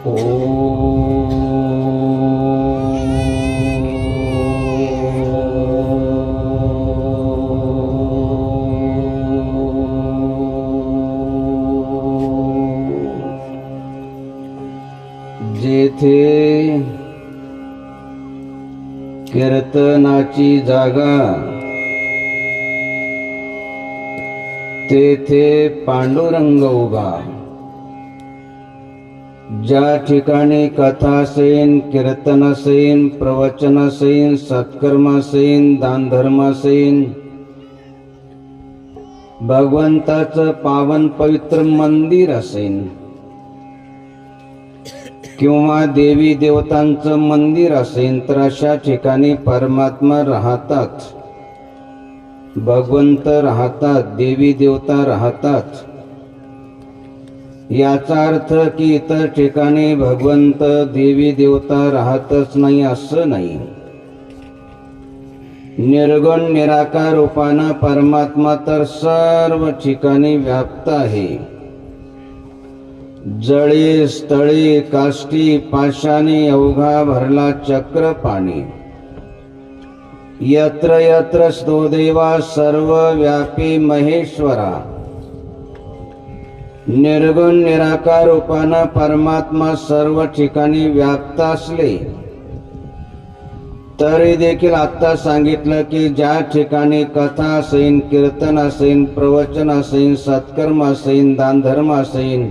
जेथे कीर्तनाची जागा तेथे पांडुरंग उभा. ज्या ठिकाणी कथा असेन, कीर्तन असेन, प्रवचन असेन, सत्कर्म असेन, दानधर्म असेन, भगवंताचं पावन पवित्र मंदिर असेन किंवा देवी देवतांचं मंदिर असेल तर अशा ठिकाणी परमात्मा राहतात, भगवंत राहतात, देवी देवता राहतात. याचा अर्थ की इतर ठिकाणी भगवंत देवी देवता राहतच नाही असं नाही. निर्गुण निराकार रूपानं परमात्मा तर सर्व ठिकाणी व्याप्त आहे. जळी स्थळी काष्टी पाशाने अवघा भरला चक्र पाणी. यत्र यत्र स्तो देवा सर्व व्यापी महेश्वरा. निर्गुण निराकार रूपानं परमात्मा सर्व ठिकाणी व्याप्त असले तरी देखील आता सांगितलं की ज्या ठिकाणी कथा असेन, कीर्तन असेन, प्रवचन असेन, सत्कर्म असेन, दानधर्म असेन,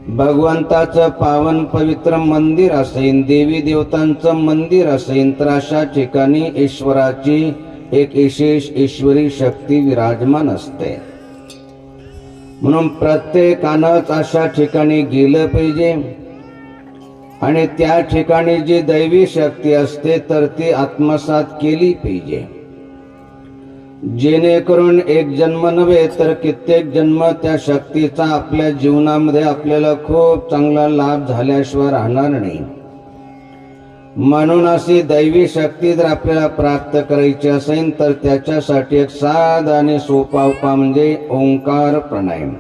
भगवंताचं पावन पवित्र मंदिर असेन, देवी देवतांचं मंदिर असेन तर अशा ठिकाणी ईश्वराची एक विशेष ईश्वरी शक्ती विराजमान असते. म्हणून प्रत्येकानंच अशा ठिकाणी गेलं पाहिजे आणि त्या ठिकाणी जी दैवी शक्ती असते तर ती आत्मसात केली पाहिजे, जेणेकरून एक जन्म नव्हे तर कित्येक जन्म त्या शक्तीचा आपल्या जीवनामध्ये आपल्याला खूप चांगला लाभ झाल्याशिवाय राहणार नाही. म्हणून अशी दैवी शक्ती जर आपल्याला प्राप्त करायची असेल तर त्याच्यासाठी एक साधा आणि सोपा उपाय म्हणजे ओंकार प्राणायाम.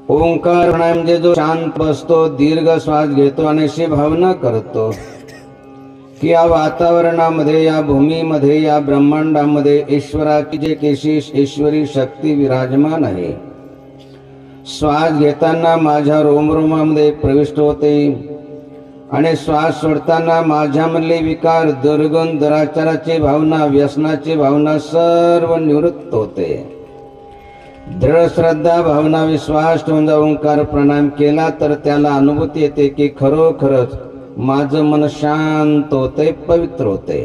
ओंकार प्राणायाम म्हणजे जो शांत बसतो, दीर्घ श्वास घेतो आणि अशी भावना करतो की या वातावरणामध्ये, या भूमीमध्ये, या ब्रह्मांडामध्ये ईश्वराची जे विशेष ईश्वरी शक्ती विराजमान आहे. श्वास घेताना माझ्या रोमरोमामध्ये प्रविष्ट होते आणि श्वास सोडताना माझ्यामधले विकार, दुर्गुण, दुराचाराची भावना, व्यसनाची भावना सर्व निवृत्त होते. दृढ श्रद्धा, भावना, विश्वास ठेवून ओंकार प्राणायाम केला तर त्याला अनुभूती येते की खरोखरच माझं मन शांत होते, पवित्र होते.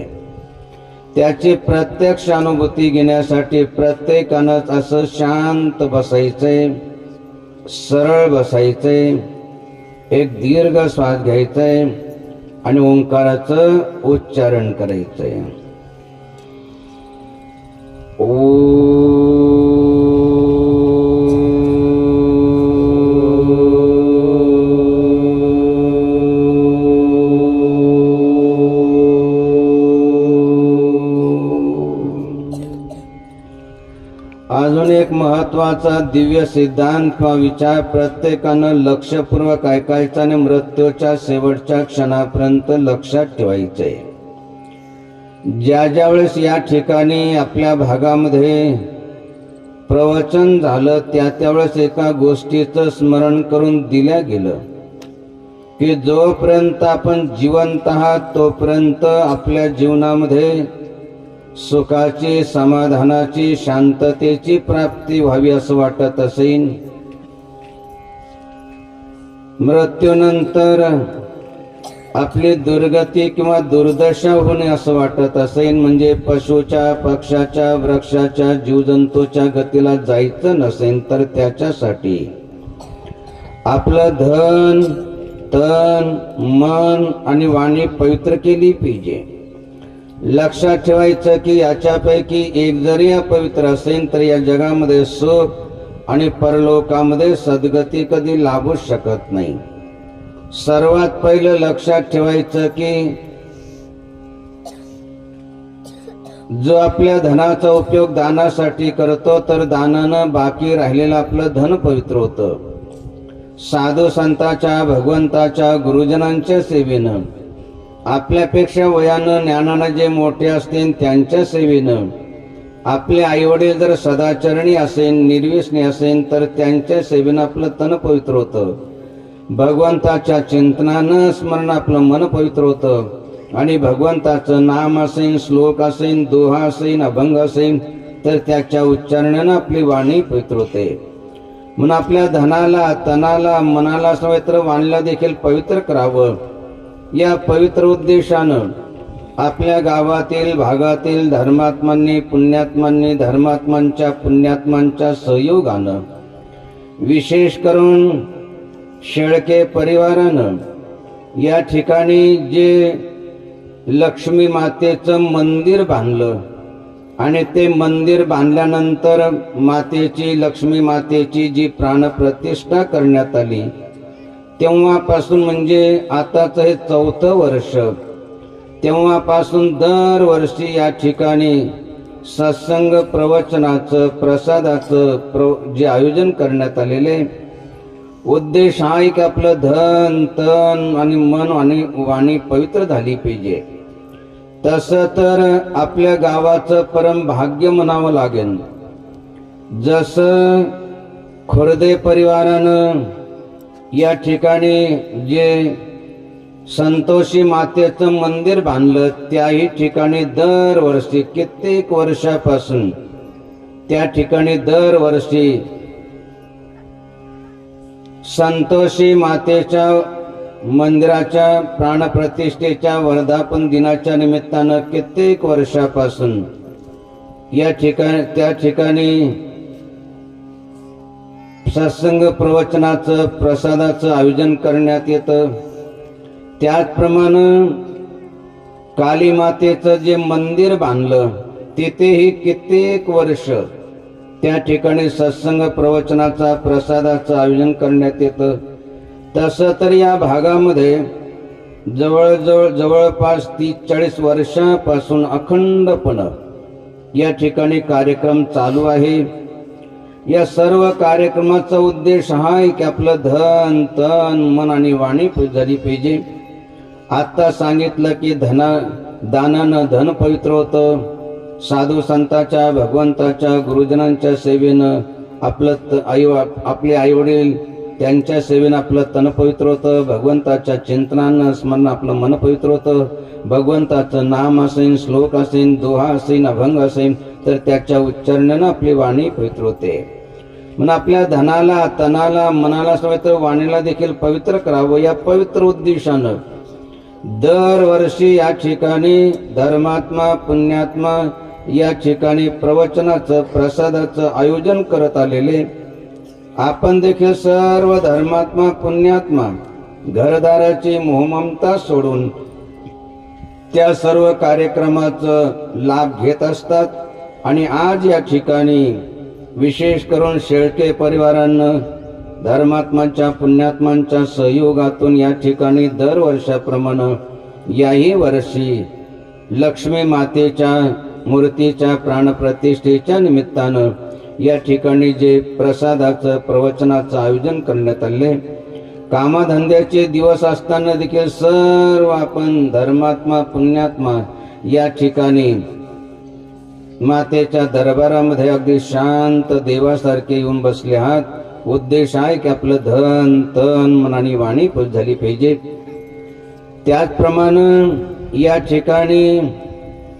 त्याची प्रत्यक्ष अनुभूती घेण्यासाठी प्रत्येकानंच असं शांत बसायचंय, सरळ बसायचंय, एक दीर्घ श्वास घ्यायचाय आणि ओंकाराचं उच्चारण करायचंय. अजून एक महत्वाचा दिव्य सिद्धांत किंवा विचार प्रत्येकानं लक्षपूर्वक ऐकायचा आणि मृत्यूच्या शेवटच्या क्षणापर्यंत लक्षात ठेवायचे. ज्या वेळेस या ठिकाणी आपल्या भागामध्ये प्रवचन झालं त्यावेळेस एका गोष्टीचं स्मरण करून दिल्या गेलं की जोपर्यंत आपण जिवंत आहात तोपर्यंत आपल्या जीवनामध्ये सुखाची, समाधानाची, शांततेची प्राप्ती व्हावी असं वाटत असेल. मृत्यूनंतर आपली दुर्गती किंवा दुर्दशा होणे असं वाटत असेल, म्हणजे पशुच्या, पक्षाच्या, वृक्षाच्या, जीवजंतूच्या गतीला जायचं नसेल तर त्याच्यासाठी आपलं धन, तन, मन आणि वाणी पवित्र केली पाहिजे. लक्षात ठेवायचं की याच्यापैकी एक जरी अपवित्र असेल तर या जगामध्ये सुख आणि परलोकामध्ये सद्गती कधी लाभू शकत नाही. सर्वात पहिलं लक्षात ठेवायचं की जो आपल्या धनाचा उपयोग दानासाठी करतो तर दानानं बाकी राहिलेलं आपलं धन पवित्र होतं. साधू संतांच्या, भगवंताच्या, गुरुजनांच्या सेवेनं, आपल्यापेक्षा वयानं ज्ञानानं जे मोठे असतील त्यांच्या सेवेनं, आपले आईवडील जर सदाचरणी असेल, निर्व्यसनी असेल तर त्यांच्या सेवेनं आपलं तन पवित्र होतं. भगवंताच्या चिंतनानं स्मरण आपलं मन पवित्र होतं. आणि भगवंताचं नाम असेल, श्लोक असेल, दोहा असेल, अभंग असेल तर त्याच्या उच्चारणानं आपली वाणी पवित्र होते. म्हणून आपल्या धनाला, तनाला, मनाला पवित्र, वाणीला देखील पवित्र करावं. या पवित्र उद्देशानं आपल्या गावातील, भागातील धर्मात्मांनी, पुण्यात्मांनी, धर्मात्मांच्या, पुण्यात्मांच्या सहयोगानं, विशेष करून शेळके परिवारानं या ठिकाणी जे लक्ष्मी मातेचं मंदिर बांधलं आणि ते मंदिर बांधल्यानंतर मातेची, लक्ष्मी मातेची जी प्राणप्रतिष्ठा करण्यात आली, तेव्हापासून म्हणजे आताचं हे 4थं वर्ष, तेव्हापासून दरवर्षी या ठिकाणी सत्संग, प्रवचनाचं, प्रसादाचं जे आयोजन करण्यात आलेले, उद्देश हा आहे की आपलं धन, तन आणि मन आणि वाणी पवित्र झाली पाहिजे. तसं तर आपल्या गावाचं परम भाग्य म्हणावं लागेल. जसं खोर्दे परिवारानं या ठिकाणी जे संतोषी मातेचं मंदिर बांधलं, त्याही ठिकाणी दरवर्षी कित्येक वर्षापासून त्या ठिकाणी दरवर्षी संतोषी मातेच्या मंदिराच्या प्राणप्रतिष्ठेच्या वर्धापन दिनाच्या निमित्तानं कित्येक वर्षापासून या ठिकाणी, त्या ठिकाणी सत्संग, प्रवचनाचं, प्रसादाचं आयोजन करण्यात येतं. त्याचप्रमाणे काली मातेचं जे मंदिर बांधलं, तिथेही कित्येक वर्ष त्या ठिकाणी सत्संग, प्रवचनाचा, प्रसादाचं आयोजन करण्यात येतं. तसं तर या भागामध्ये जवळपास 30-40 वर्षापासून अखंडपणे या ठिकाणी कार्यक्रम चालू आहे. या सर्व कार्यक्रमाचा उद्देश हा आहे की आपलं धन, तन, मन आणि वाणी झाली पाहिजे. आता सांगितलं की दानानं धन पवित्र होतं. साधू संतांच्या, भगवंताच्या, गुरुजनांच्या सेवेनं आपले आईवडील त्यांच्या सेवेनं आपलं तन पवित्र होतं. भगवंताच्या चिंतनानं, स्मरण आपलं मन पवित्र होतं. भगवंताचं नाम असेल, श्लोक असेल, दोहा असेल, अभंग असेल तर त्याच्या उच्चारणानं आपली वाणी पवित्र होते. म्हणून आपल्या धनाला, तनाला, मनाला पवित्र, वाणीला देखील पवित्र करावं. या पवित्र उद्देशानं दरवर्षी या ठिकाणी धर्मात्मा, पुण्यात्मा या ठिकाणी प्रवचनाचं, प्रसादाचं आयोजन करत आलेले आपण देखील सर्व धर्मात्मा, पुण्यात्मा घरदाराची मोहममता सोडून त्या सर्व कार्यक्रमाचं लाभ घेत असतात. आणि आज या ठिकाणी विशेष करून शेळके परिवारानं धर्मात्मांच्या, पुण्यात्मांच्या सहयोगातून या ठिकाणी दरवर्षाप्रमाणे याही वर्षी लक्ष्मी मातेच्या मूर्तीच्या प्राणप्रतिष्ठेच्या निमित्तानं या ठिकाणी जे प्रसादाचं, प्रवचनाचं आयोजन करण्यात आले. कामधंद्याचे दिवस असताना देखील सर्व आपण धर्मात्मा, पुण्यात्मा या ठिकाणी मातेच्या दरबारामध्ये अगदी शांत देवासारखे येऊन बसले आहात. उद्देश आहे की आपलं धन, तन, मन आणि वाणी झाली पाहिजे. त्याचप्रमाणे या ठिकाणी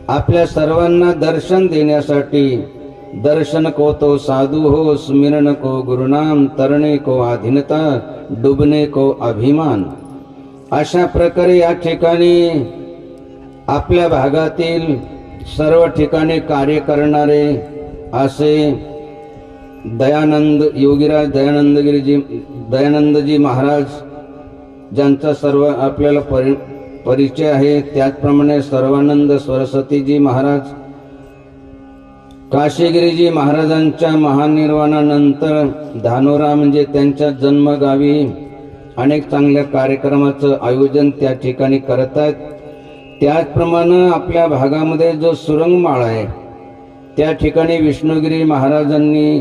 आपल्या सर्वांना दर्शन देण्यासाठी दर्शन को तो साधु हो, स्मरण को गुरुनाम, तरणे को आधीनता, डुबने को अभिमान, अशा प्रकारे या ठिकाणी आपल्या भागातील सर्व ठिकाणी कार्य करणारे असे योगीराज दयानंदजी महाराज ज्यांचा सर्व आपल्याला परिचय आहे. त्याचप्रमाणे सर्वानंद सरस्वतीजी महाराज, काशीगिरीजी महाराजांच्या महानिर्वाणानंतर धानोरा म्हणजे त्यांच्या जन्मगावी अनेक चांगल्या कार्यक्रमाचं आयोजन त्या ठिकाणी करत आहेत. त्याचप्रमाणे आपल्या भागामध्ये जो सुरंगमाळा आहे त्या ठिकाणी विष्णुगिरी महाराजांनी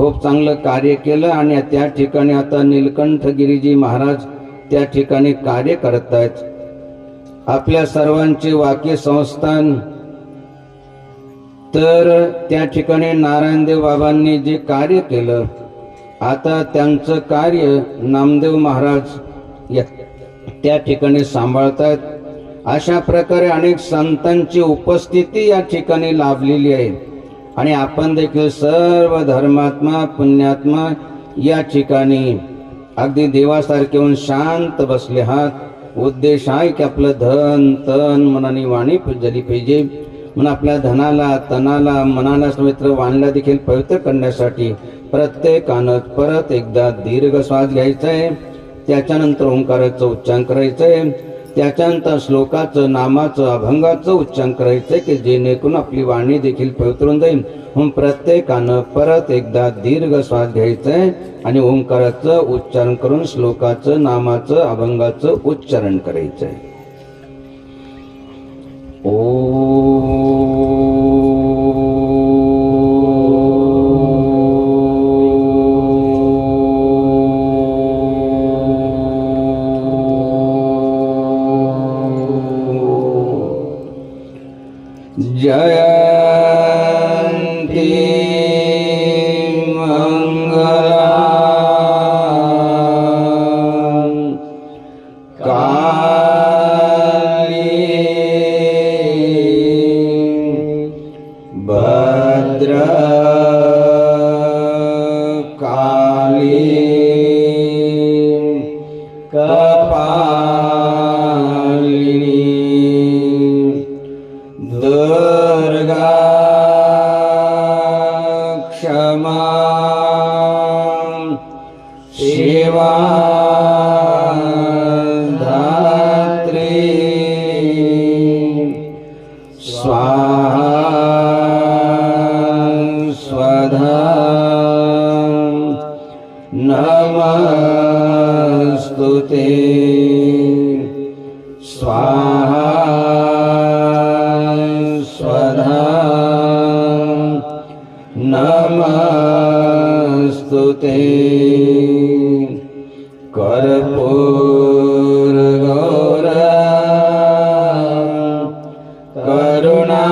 खूप चांगलं कार्य केलं आणि त्या ठिकाणी आता नीलकंठगिरीजी महाराज त्या ठिकाणी कार्य करत आहेत। आपल्या सर्वांचे वाक्य संस्थान तर त्या ठिकाणी नारायणदेव बाबांनी जे कार्य केलं, आता त्यांचं कार्य नामदेव महाराज त्या ठिकाणी सांभाळतात। अशा प्रकारे अनेक संतांची उपस्थिती या ठिकाणी लाभलेली आहे आणि आपण देखील सर्व धर्मात्मा पुण्यात्मा या ठिकाणी अगदी देवासारखे होऊन शांत बसले आहात। उद्देश आहे की आपलं धन तन मनाने वाणी जली पाहिजे, म्हणून आपल्या धनाला तनाला मनाला पवित्र वाणीला देखील पवित्र करण्यासाठी प्रत्येकानं परत एकदा दीर्घ श्वास घ्यायचा आहे, त्याच्यानंतर ओंकाराचं उच्चारण करायचं आहे, त्याच्यानंतर श्लोकाचं नामाचं अभंगाचं उच्चारण करायचं आहे की जेणेकरून आपली वाणी देखील पवित्र होऊन जाईल। म्हणून प्रत्येकानं परत एकदा दीर्घ श्वास घ्यायचा आहे आणि ओंकाराचं उच्चारण करून श्लोकाचं नामाचं अभंगाचं उच्चारण करायचं आहे। जयंती मंगला काली भद्र काली कपालिनी दुर्गा क्षमा शिवा धात्री स्वाहा स्वधा नमस्तुते स्वाहा स्वधा नमस्तुते कर्पूर गौरा करुणावतार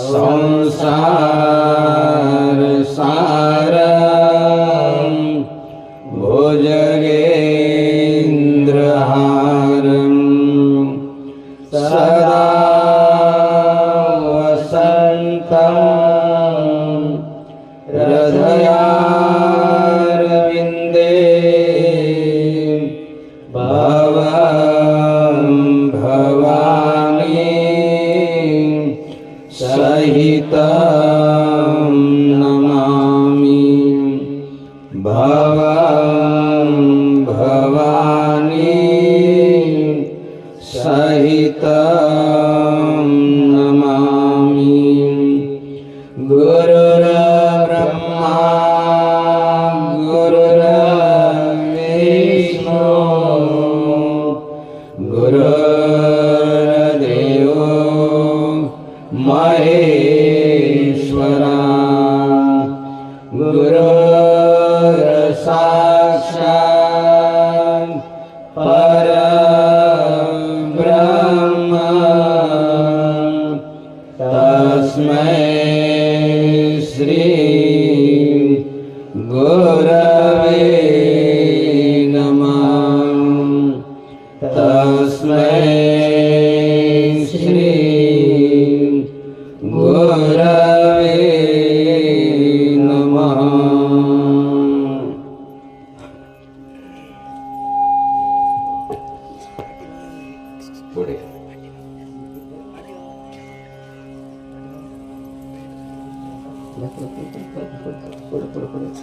संसार सार भुजगेन्द्रहारं सदा वसन्तं हृदयारविन्दे भवं भवानी सहितं नमामि भवं भवानी सहितं नमामि गुरुर्ब्रह्मा गुरुर्विष्णु गुरुर्देवो महेश्वरा गुरुर्साक्षात् परब्रह्म तस्मै श्री गुरवे नमः तस्मै श्री गुरवे नमः। पुढे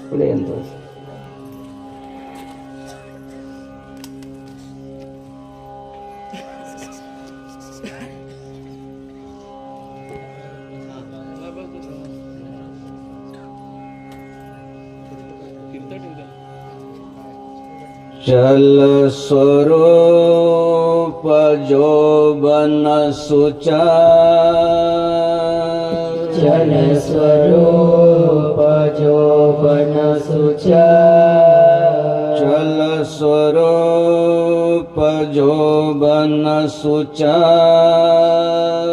पुढे यंत्र चल स्वरूप जो बन सुचा चल स्वरूप जो बन सुचार चल स्वरूप जो बन सुचार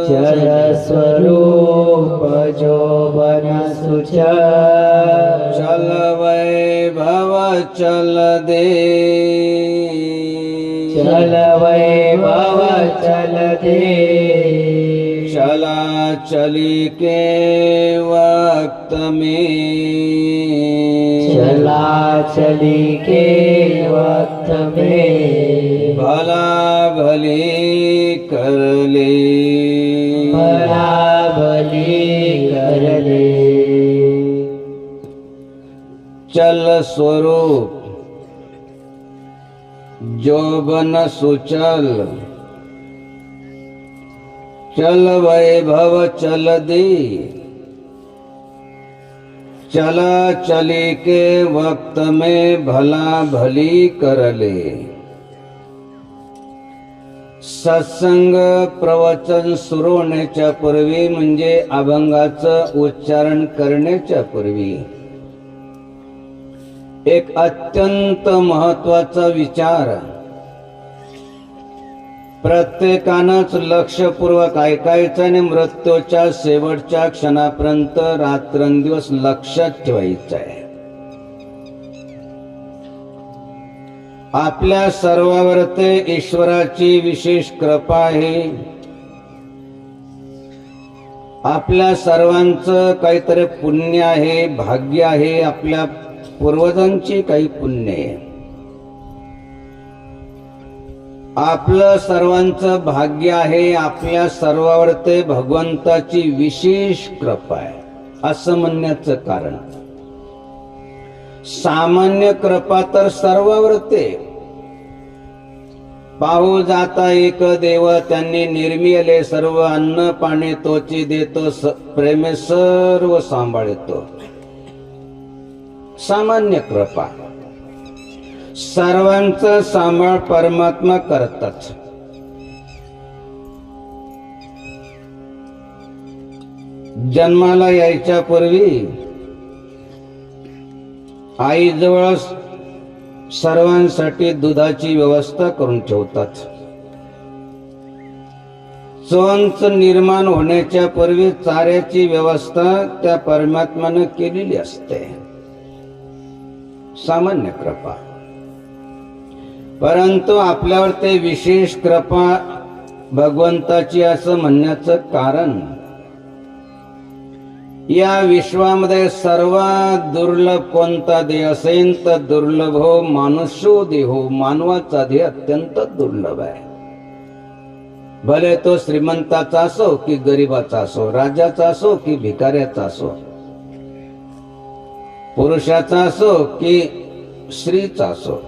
चल स्वरूप जो बन सुचार चल वैभव चल दे चल वैभव चल दे चला चली के वक्त में चला चली के वक्त में भला भली कर ले भला भली कर ले चल स्वरूप जो बन सुचल चल वैभव चल दे चला चली के वक्त में भला भली कर ले सत्संग प्रवचन सुरू होण्याच्या पूर्वी म्हणजे अभंगाचं उच्चारण करण्याच्या पूर्वी एक अत्यंत महत्वाचा विचार प्रत्येकानंच लक्षपूर्वक ऐकायचं आणि मृत्यूच्या शेवटच्या क्षणापर्यंत रात्रंदिवस लक्षात ठेवायचं आहे. आपल्या सर्वावर ते ईश्वराची विशेष कृपा आहे. आपल्या सर्वांचं काहीतरी पुण्य आहे, भाग्य आहे. आपल्या पूर्वजांची काही पुण्य आहे. आपलं सर्वांचं भाग्य आहे. आपल्या सर्वावर ते भगवंताची विशेष कृपा आहे असं म्हणण्याचं कारण सामान्य कृपा तर सर्वावर ते पाहू जाता एक देव त्यांनी निर्मिले सर्व अन्न पाणी तोची देतो प्रेमे सर्व सांभाळतो. सामान्य कृपा सर्वांचा सांभाळ परमात्मा करतात. जन्माला यायच्या पूर्वी आईजवळ सर्वांसाठी दुधाची व्यवस्था करून ठेवतात. चोंच निर्माण होण्याच्या पूर्वी चाऱ्याची व्यवस्था त्या परमात्म्यानं केलेली असते. सामान्य कृपा. परंतु आपल्यावर ते विशेष कृपा भगवंताची असं म्हणण्याचं कारण या विश्वामध्ये सर्वात दुर्लभ कोणता देह असेल तर दुर्लभ हो मानुष्यो देहो. मानवाचा देह अत्यंत दुर्लभ आहे. भले तो श्रीमंताचा असो की गरीबाचा असो, राजाचा असो की भिकाऱ्याचा असो, पुरुषाचा असो की स्त्रीचा असो,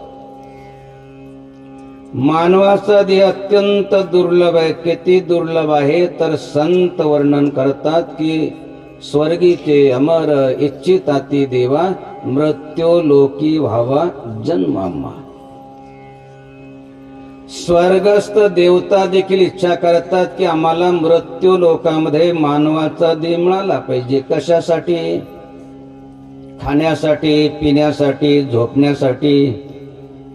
मानवाचा देह अत्यंत दुर्लभ आहे. किती दुर्लभ आहे तर संत वर्णन करतात की स्वर्गीचे अमर इच्छिताती देवा मृत्यू लोकी व्हावा जन्मामा. स्वर्गस्थ देवता देखील इच्छा करतात की आम्हाला मृत्यू लोकामध्ये मानवाचा देह मिळाला पाहिजे. कशासाठी? खाण्यासाठी, पिण्यासाठी, झोपण्यासाठी,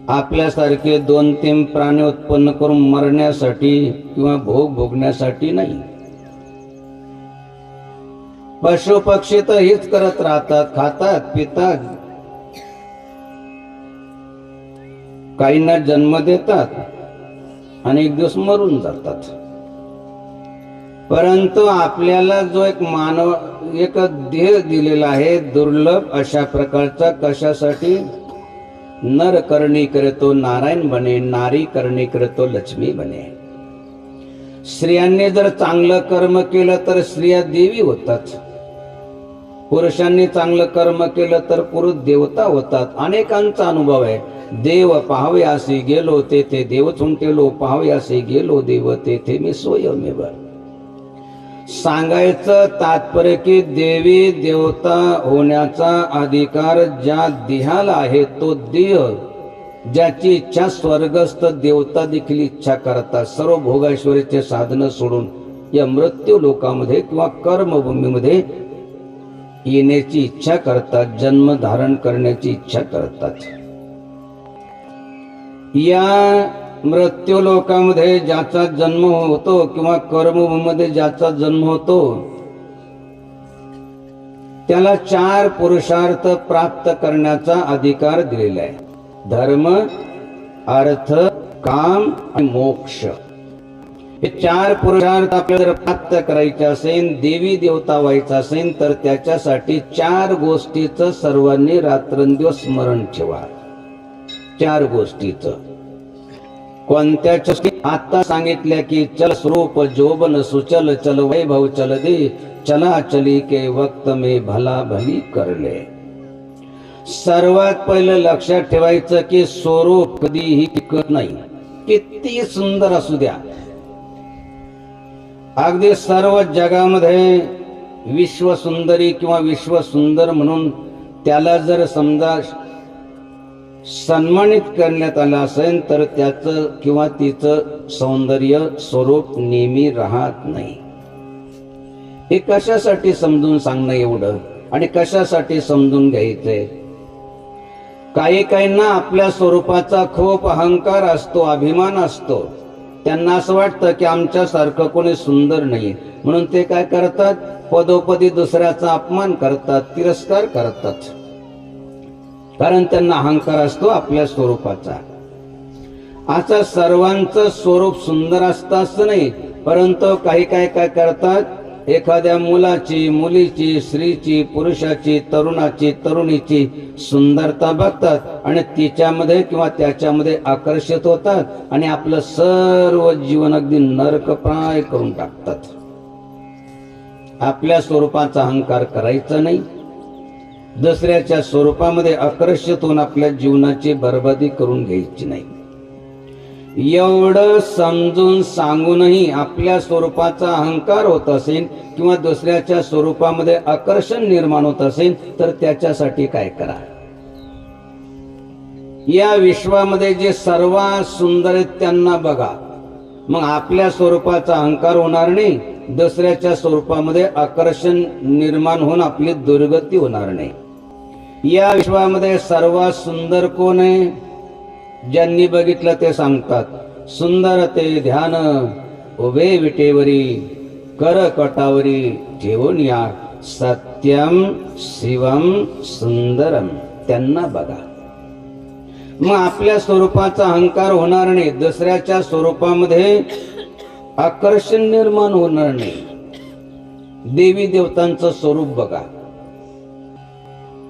आपल्यासारखे 2-3 प्राणी उत्पन्न करून मरण्यासाठी किंवा भोग भोगण्यासाठी नाही. पशु पक्षी तर हेच करत राहतात, खातात पितात, काहींना जन्म देतात आणि एक दिवस मरून जातात. परंतु आपल्याला जो एक मानव एक देह दिलेला आहे दुर्लभ अशा प्रकारचा, कशासाठी? नर करणी करतो नारायण बने, नारी करणी करतो लक्ष्मी बने. स्त्रियांनी जर चांगलं कर्म केलं तर स्त्रिया देवी होतात. पुरुषांनी चांगलं कर्म केलं तर पुरुष देवता होतात. अनेकांचा अनुभव आहे. देव पाहावयासी गेलो तेथे देव चुंटेलो, पाहावयासी गेलो देव तेथे मी स्वयमेव. सांगायचं तात्पर्य की देवी देवता होण्याचा अधिकार ज्या देहाला आहे तो देह ज्याची इच्छा स्वर्गस्थ देवता देखील इच्छा करतात. सर्व भोगैश्वर्याचे साधनं सोडून या मृत्यू लोकामध्ये किंवा कर्मभूमीमध्ये येण्याची इच्छा करतात, जन्म धारण करण्याची इच्छा करतात. या मृत्यू लोकामध्ये ज्याचा जन्म होतो किंवा कर्मभूमीमध्ये ज्याचा जन्म होतो त्याला 4 पुरुषार्थ प्राप्त करण्याचा अधिकार दिलेला आहे. धर्म, अर्थ, काम आणि मोक्ष. हे 4 पुरुषार्थ आपल्याला जर प्राप्त करायचे असेल, देवी देवता व्हायचा असेल, तर त्याच्यासाठी 4 गोष्टीचं सर्वांनी रात्रंदिवस स्मरण ठेवा. 4 गोष्टीचं. कोणत्या गोष्टी आता सांगितल्या की चल स्वरूप जोबन सुचल, चल वैभव चल दे, चला चली के वक्त में भला भली करले. सर्वात पहिलं लक्षात ठेवायचं की स्वरूप कधीही टिकत नाही. किती सुंदर असू द्या, अगदी सर्व जगामध्ये विश्व सुंदरी किंवा विश्व सुंदर म्हणून त्याला जर समजा सन्मानित करण्यात आलं असेल तर त्याचं किंवा तिचं सौंदर्य स्वरूप नेहमी राहत नाही. हे कशासाठी समजून सांगणं एवढं, आणि कशासाठी समजून घ्यायचंय? काही काहींना आपल्या स्वरूपाचा खूप अहंकार असतो, अभिमान असतो. त्यांना असं वाटतं की आमच्यासारखं कोणी सुंदर नाही, म्हणून ते काय करतात, पदोपदी दुसऱ्याचा अपमान करतात, तिरस्कार करतात. कारण त्यांना अहंकार असतो आपल्या स्वरूपाचा. आता सर्वांचं स्वरूप सुंदर असतं असं नाही, परंतु काही काय करतात, एखाद्या मुलाची, मुलीची, स्त्रीची, पुरुषाची, तरुणाची, तरुणीची सुंदरता बघतात आणि तिच्यामध्ये किंवा त्याच्यामध्ये आकर्षित होतात आणि आपलं सर्व जीवन अगदी नरकप्राय करून टाकतात. आपल्या स्वरूपाचा अहंकार करायचा नाही, दुसऱ्याच्या स्वरूपामध्ये आकर्षित होऊन आपल्या जीवनाची बरबादी करून घ्यायची नाही. एवढं समजून सांगूनही आपल्या स्वरूपाचा अहंकार होत असेल किंवा दुसऱ्याच्या स्वरूपामध्ये आकर्षण निर्माण होत असेल तर त्याच्यासाठी काय करा. या विश्वामध्ये जे सर्वात सुंदर आहेत त्यांना बघा, मग आपल्या स्वरूपाचा अहंकार होणार नाही, दुसऱ्याच्या स्वरूपामध्ये आकर्षण निर्माण होऊन आपली दुर्गती होणार नाही. या विश्वामध्ये सर्वात सुंदर कोण आहे? ज्यांनी बघितलं ते सांगतात, सुंदर ते ध्यान उभे विटेवरी, कर कटावरी ठेवून या, सत्यम शिवम सुंदरम. त्यांना बघा. मग आपल्या स्वरूपाचा अहंकार होणार नाही, दुसऱ्याच्या स्वरूपामध्ये आकर्षण निर्माण होणार नाही. देवी देवतांचं स्वरूप बघा,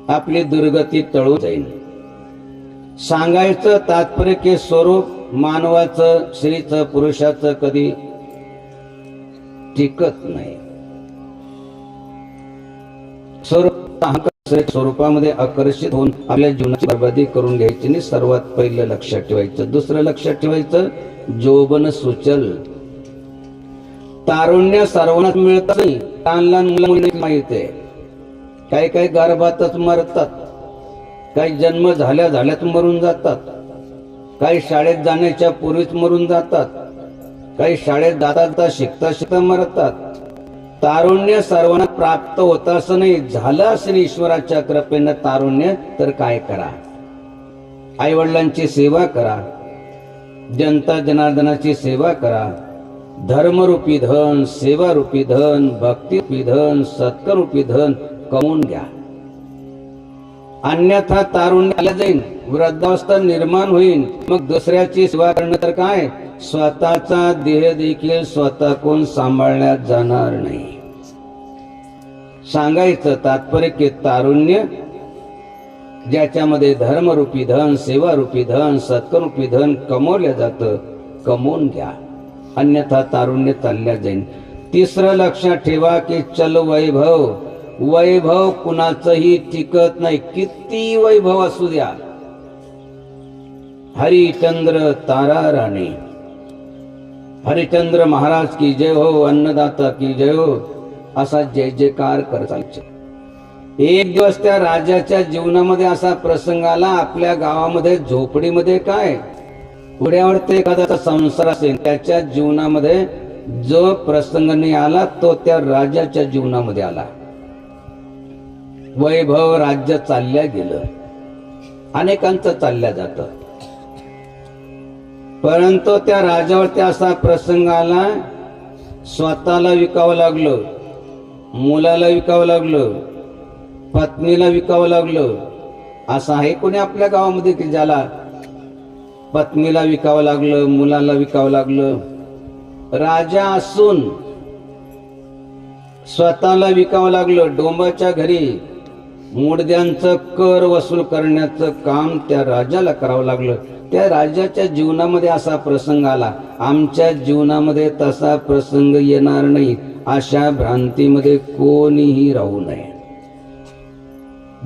आपली दुर्गती टळून जाईल. सांगायचं तात्पर्य की स्वरूप मानवाचं, स्त्रीचं, पुरुषाचं कधी टिकत नाही. स्वरूपामध्ये आकर्षित होऊन आपल्या जीवनाची बर्बादी करून घ्यायची नाही. सर्वात पहिलं लक्षात ठेवायचं. दुसरं लक्षात ठेवायचं, जोबन सुचल. तारुण्य सर्वांनाच मिळत नाही. लहान लहान मुलं माहित आहे, काही गर्भातच मरतात, काही जन्म झाल्याच मरून जातात, काही शाळेत जाण्याच्या पूर्वीच मरून जातात, काही शाळेत जाता शिकता मरतात. तारुण्य सर्वांना प्राप्त होत असं नाही. झालं असेल ईश्वराच्या कृपेनं तारुण्य, तर काय करा, आई वडिलांची सेवा करा, जनता जनार्दनाची सेवा करा. धर्मरूपी धन, सेवारूपी धन, भक्तिरूपी धन, सत्करूपी धन कमवून घ्या. अन्यथा तारुण्य आलं जाईल, वृद्धावस्था निर्माण होईल. मग दुसऱ्याची सेवा करणं तर काय, स्वतःचा देह देखील स्वतः कोण सांभाळण्यात जाणार नाही. सांगायचं तात्पर्य की तारुण्य ज्याच्यामध्ये धर्मरूपी धन, सेवारूपी धन, सत्करूपी धन कमवलं जातं, कमवून घ्या. अन्यथा तारुण्य चालल्या जाईल. तिसरं लक्षात ठेवा की चल वैभव. वैभव कुणाचंही टिकत नाही, किती वैभव असू द्या. हरिचंद्र तारा राणी, हरिचंद्र महाराज की जय हो, अन्नदाता की जय हो, असा जय जयकार करत. एक दिवस त्या राजाच्या जीवनामध्ये असा प्रसंग आला. आपल्या गावामध्ये झोपडीमध्ये काय उड्यावरती एखादा संसार असेल, त्याच्या जीवनामध्ये जो प्रसंग नाही आला तो त्या राजाच्या जीवनामध्ये आला. वैभव राज्य चालल्या गेलं, अनेकांचं चालल्या जातं. परंतु त्या राजावरती असा प्रसंग आला, स्वतःला विकावं लागलं, मुलाला विकावं लागलं, पत्नीला विकावं लागलं. असं आहे कोणी आपल्या गावामध्ये की ज्याला पत्नीला विकावं लागलं, मुलाला विकावं लागलं? राजा असून स्वतःला विकावं लागलं. डोंबाच्या घरी मुडद्यांचं कर वसूल करण्याचं काम त्या राजाला करावं लागलं. त्या राजाच्या जीवनामध्ये असा प्रसंग आला. आमच्या जीवनामध्ये तसा प्रसंग येणार नाही, अशा भ्रांतीमध्ये कोणीही राहू नये.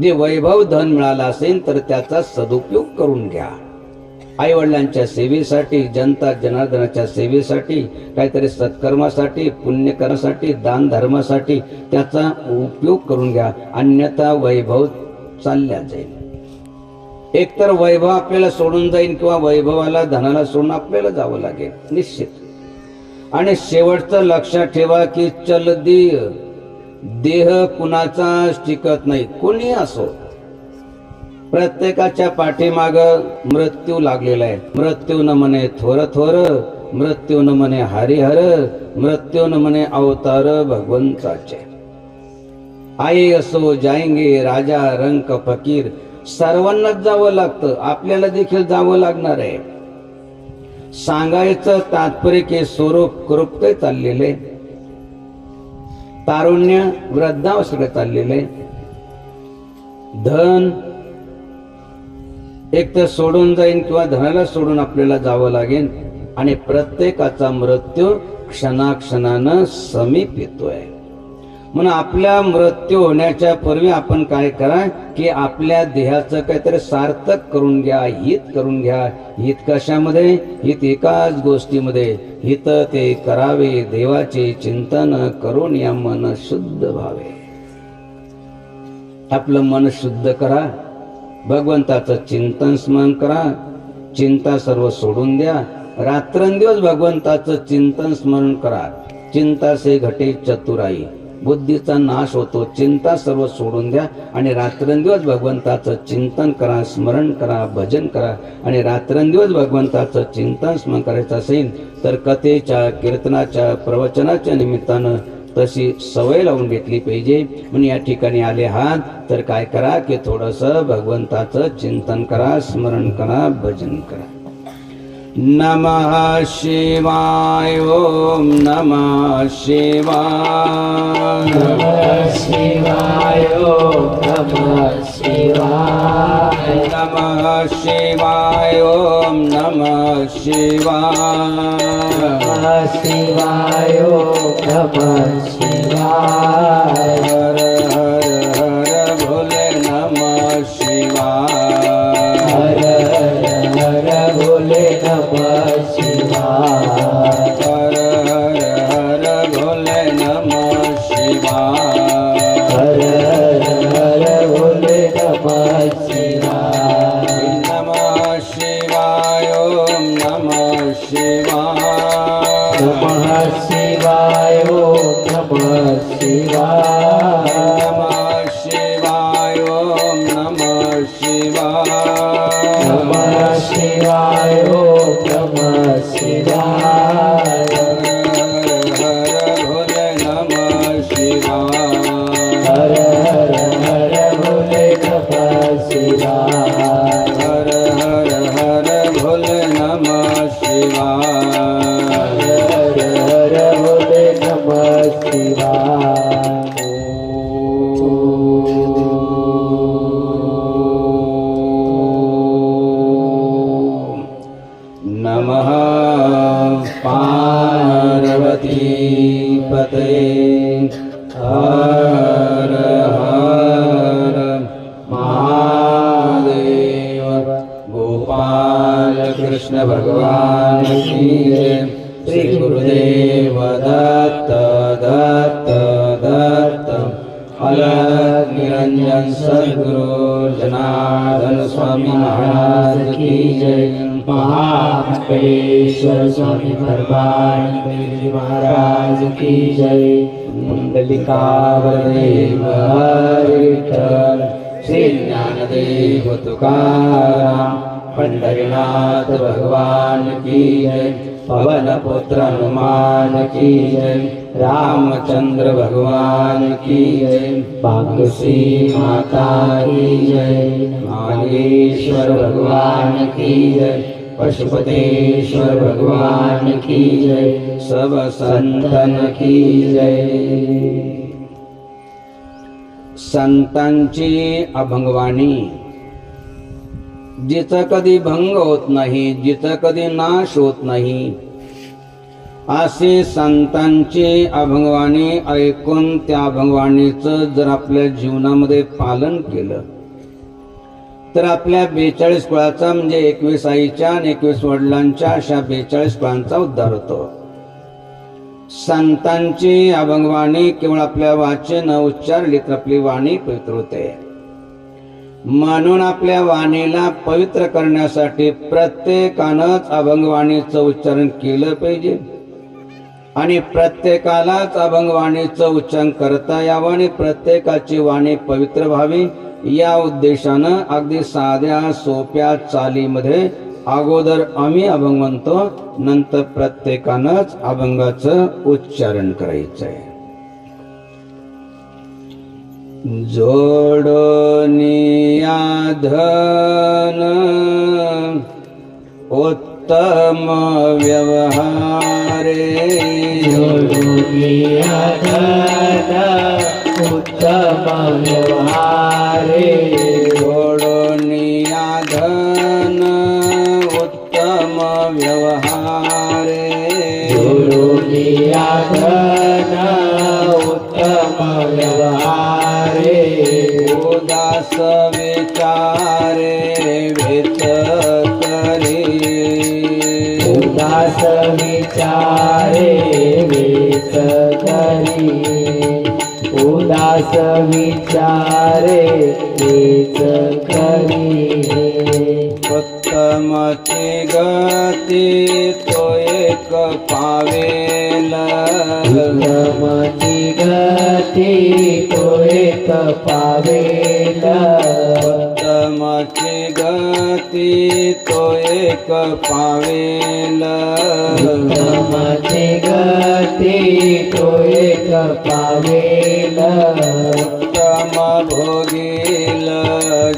जे वैभव धन मिळालं असेल तर त्याचा सदुपयोग करून घ्या. आई वडिलांच्या सेवेसाठी, जनता जनार्दनाच्या सेवेसाठी, काहीतरी सत्कर्मासाठी, पुण्यकर्मासाठी, दान धर्मासाठी त्याचा उपयोग करून घ्या. अन्यथा वैभव चालल्या जाईल. एकतर वैभव आपल्याला सोडून जाईल किंवा वैभवाला धनाला सोडून आपल्याला जावं लागेल निश्चित. आणि शेवटचं लक्षात ठेवा की चलदेह देह कुणाचा टिकत नाही, कोणी असो. प्रत्येकाच्या पाठीमाग मृत्यू लागलेला आहे. मृत्यू न म्हणे थोर थोर, मृत्यू न म्हणे हरिहर, मृत्यू न म्हणे अवतार भगवंताचे. आई असो, जाएंगे राजा, रंक, फकीर, सर्वांनाच जावं लागतं. आपल्याला देखील जावं लागणार आहे. सांगायचं तात्पर्य की स्वरूप कृपते चाललेले, तारुण्य वृद्धावस्थेकडे चाललेले. धन एक तर सोडून जाईन किंवा धनाला सोडून आपल्याला जावं लागेल. आणि प्रत्येकाचा मृत्यू क्षणाक्षणानं समीप येतोय. म्हणून आपल्या मृत्यू होण्याच्या पूर्वी आपण काय करा की आपल्या देहाचं काहीतरी सार्थक करून घ्या, हित करून घ्या. हित कशामध्ये? हित एकाच गोष्टीमध्ये. हित ते करावे, देवाचे चिंतन करून या मन शुद्ध व्हावे. आपलं मन शुद्ध करा, भगवंताचं चिंतन स्मरण करा, चिंता सर्व सोडून द्या. रात्रंदिवस भगवंताचं चिंतन स्मरण करा. चिंता से घटे चतुराई, बुद्धीचा नाश होतो. चिंता सर्व सोडून द्या आणि रात्रंदिवस भगवंताचं चिंतन करा, स्मरण करा, भजन करा. आणि रात्रंदिवस भगवंताचं चिंतन स्मरण करायचं असेल तर कथेच्या, कीर्तनाच्या, प्रवचनाच्या निमित्तानं तशी सवय लावून घेतली पाहिजे. म्हणून या ठिकाणी आले आहात तर काय करा की थोडंसं भगवंताचं चिंतन करा, स्मरण करा, भजन करा. नमः शिवाय. ओम नमः शिवाय. नमः शिवाय. ओम नमः शिवाय. नमः शिवाय. ओम नमः शिवाय. नमः शिवाय. ओम नमः शिवाय. हर हर हर भोले नमः शिवाय. हर हर भोले नमः शिवाय. हर हर भोले नमः शिवाय. हर हर भोले नमः शिवाय. नमः शिवाय. ओम नमः शिवाय. नमः शिवाय. ओम नमः शिवाय. नमः शिवाय. ओम नमः शिवाय. नमः शिवाय. ओम नमः शिवाय. हर भोले नमः शिवाय. हर हर भोले नमः शिवाय. हर हर भोले नमः शिवाय. हर भोले नमः शिवाय. नमः पार्वती पतये. हर हर महादेव. गोपाल कृष्ण भगवान की जय. श्री गुरुदेव दत्त दत्त दत्त. अलग निरंजन सद्गुरु जनार्दन स्वामी महाराज की जय. महामंडलेश्वर स्वामी परमानंद महाराज की जय। कुंडलिका वरदेव हरी विठ्ठल श्री ज्ञानदेव तुकाराम पंढरीनाथ भगवान की जय। पवन पुत्र हनुमान की जय। रामचंद्र भगवान की जय। भाग्यश्री माता की जय। नागेश्वर भगवान की जय। पशुपतेश्वर भगवान की जय। सब संतन की जय। संतांची अभंगवाणी जिचा कधी भंग होत नाही, जिचा कधी नाश होत नाही, असे संतांची अभंगवाणी ऐकून त्या अभंगवाणीचं जर आपल्या जीवनामध्ये पालन केलं तर आपल्या 42 कुळाचा म्हणजे 21 आईच्या आणि 21 वडिलांच्या अशा 42 कुळांचा उद्धार होतो। संतांची अभंगवाणी केवळ आपल्या वाचन उच्चारली तर आपली वाणी पवित्र होते। म्हणून आपल्या वाणीला पवित्र करण्यासाठी प्रत्येकानंच अभंगवाणीचं उच्चारण केलं पाहिजे आणि प्रत्येकालाच अभंगवाणीचं उच्चारण करता यावं आणि प्रत्येकाची वाणी पवित्र व्हावी या उद्देशानं अगदी साध्या सोप्या चालीमध्ये अगोदर आम्ही अभंग म्हणतो, नंतर प्रत्येकानंच अभंगाचं उच्चारण करायचंय। जोडोनिया धन उत्तम व्यवहारे। जोडोनिया धन उत्तम व्यवहारे। जोडोनिया धन उत्तम व्यवहारे। जोडोनिया धन उत्तम व्यवहारे। उदास विचारे वेच करी। उदास विचारे वेच करी। उदास विचारे वेच करी। उत्तमची गती तो एक पावेल। उत्तमची गती तो एक पावेल। उत्तमची गती तो एक पावेल। उत्तमची गती तो एक पावेल। उत्तम भोगील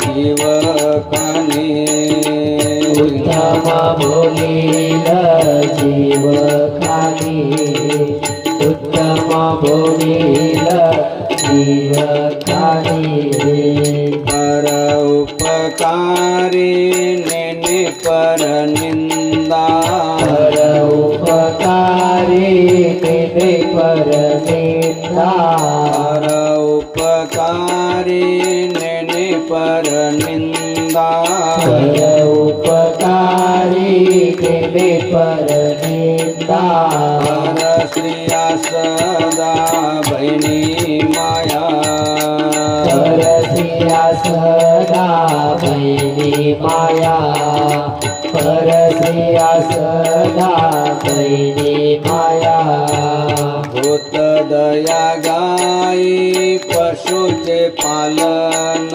जीवकाने। उत्तम भोगील जीवकाने। उत्तम भोगील जीवकाने। पर उपकारी नेने पर निंदा। पर उपकारी नेने पर निंदा। पर उपकारी नेने पर निंदा। पर उपकारी नेने पर निंदा। पर श्रिया सदा बहिणी माया। पर श्रिया सदा बहिणी माया। पर श्रिया सदा बहिणी माया। भूत दया गाई पशुचे पालन।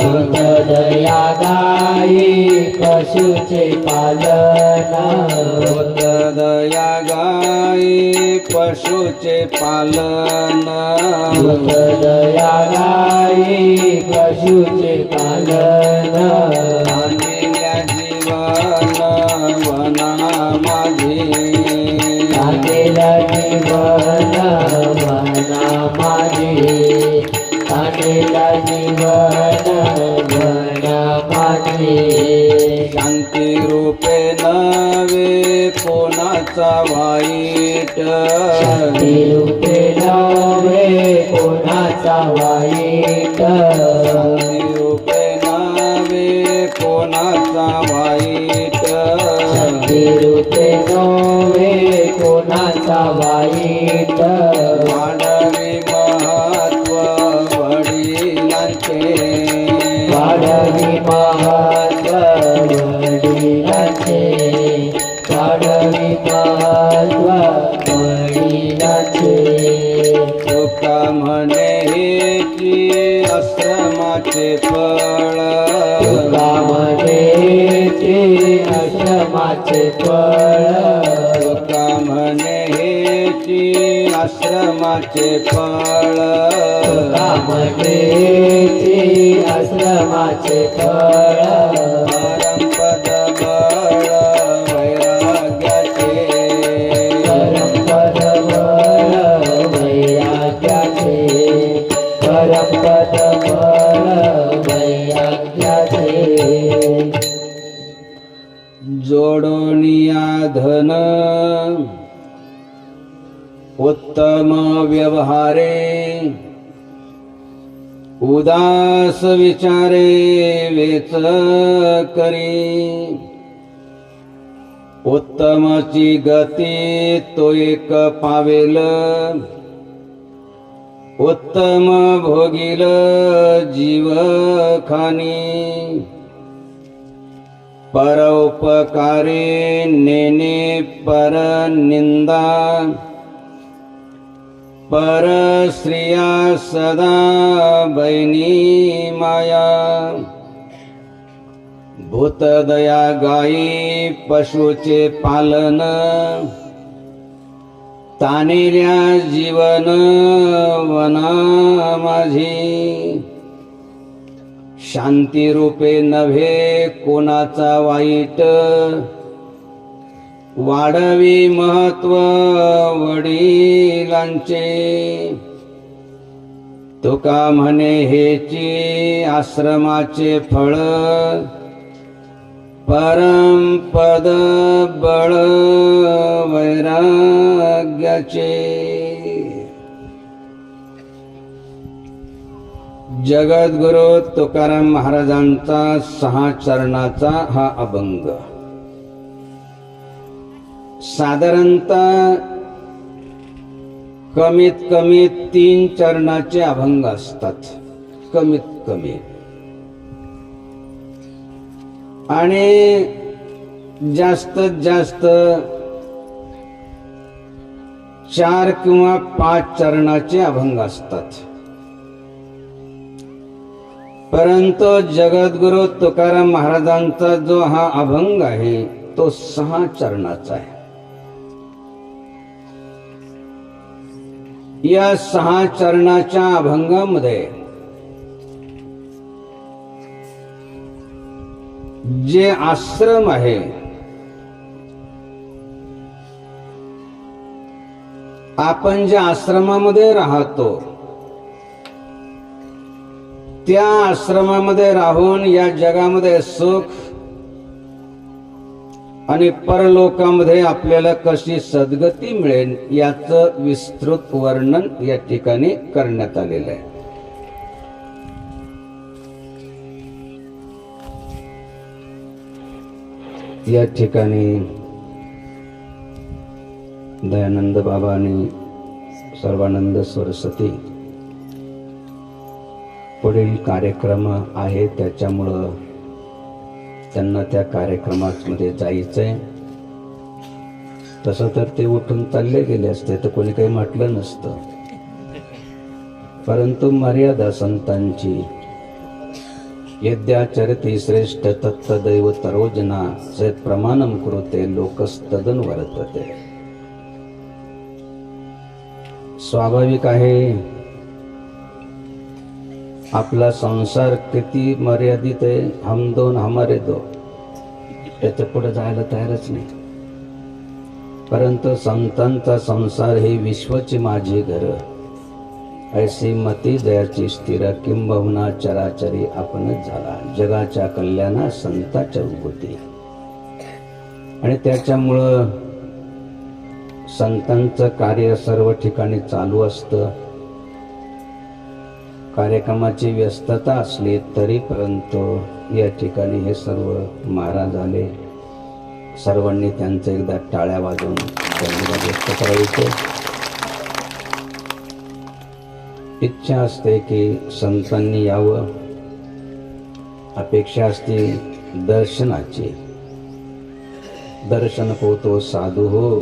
भूत दया गाई पशुचे पालन। भूत दया गाई पशुचे पालन। भूत दया गाई पशुचे पालन। आणिल्या जीवन वना माझे। आणेला जीवन वना माझे। आणेला जीवन वना माझे। शांती रूपे नवे कोणाचा वाईट। शांती रूपे नवे कोणाचा वाईट। शांती रूपे नवे कोणाचा वाईट। शांती रूपे नवे कोणाचा वाईट। वाढवी महत्व वडिलांचे। वाढवी महत्व वडिलांचे। आश्रमाचे फळ तुका म्हणेची आश्रमाचे फळ तुका म्हणे हेची आश्रमाचे फळ तुका म्हणेची आश्रमाचे फळ परमपद बळ वैराग्याचे परमपद बळ वैराग्याचे परमपद बळ वैराग्याचे जोडोनिया धन उत्तम व्यवहारे उदास विचारे वेच करी उत्तमची गती तो एक पावेल उत्तम भोगील जीव खानी परोपकारी नेने पर निंदा पर स्त्रिया सदा बैनी माया भूतदया गायी पशुचे पालन तानेल्या जीवन वना माझी शांती रूपे नव्हे कोणाचा वाईट वाढवी महत्व वडिलांचे तुका म्हणे हेची आश्रमाचे फळ परमपद बळ वैराग्याचे जगद्गुरु तुकाराम महाराजांचा 6 चरणाचा हा अभंग साधारणतः कमीत कमी 3 चरणाचे अभंग असतात कमीत कमी आणि जास्तीत जास्त 4 किंवा 5 चरणाचे अभंग असतात परंतु जगद्गुरु तुकाराम महाराजांचा जो हा अभंग आहे तो 6 चरणाचा आहे या 6 चरणाच्या अभंगामध्ये जे आश्रम आहे आपण ज्या आश्रमामध्ये राहतो त्या आश्रमामध्ये राहून या जगामध्ये सुख आणि परलोकामध्ये आपल्याला कशी सद्गती मिळेल याचं विस्तृत वर्णन या ठिकाणी करण्यात आलेलं आहे या ठिकाणी दयानंद बाबा आणि सर्वानंद सरस्वती पुढील कार्यक्रम आहे त्याच्यामुळं त्यांना त्या कार्यक्रमामध्ये जायचंय तसं तर ते उठून चालले गेले असते तर कोणी काही म्हटलं नसतं परंतु मर्यादा संतांची यद्याचरति श्रेष्ठ तत्तदैव तरोजना सत प्रमाणम कुरुते लोकस्तदन वर्तते स्वाभाविक आहे आपला संसार किती मर्यादित आहे हम दोन हमारे दो त्याच्या पुढे जायला तयारच नाही परंतु संतांचा संसार हे विश्वची माझी घर ऐसी मती जयाची स्थिर किंबहुना चराचरी आपणच झाला जगाच्या कल्याणा संताच्या उभूती आणि त्याच्यामुळं संतांचं कार्य सर्व ठिकाणी चालू असतं कार्यक्रमाची व्यस्तता असली तरी परंतु या ठिकाणी हे सर्व महाराज आले सर्वांनी त्यांचं एकदा टाळ्या वाजवून धन्यवाद व्यक्त करायचे इच्छा असते की संतांनी यावं अपेक्षा असते दर्शनाची दर्शन को तो साधु हो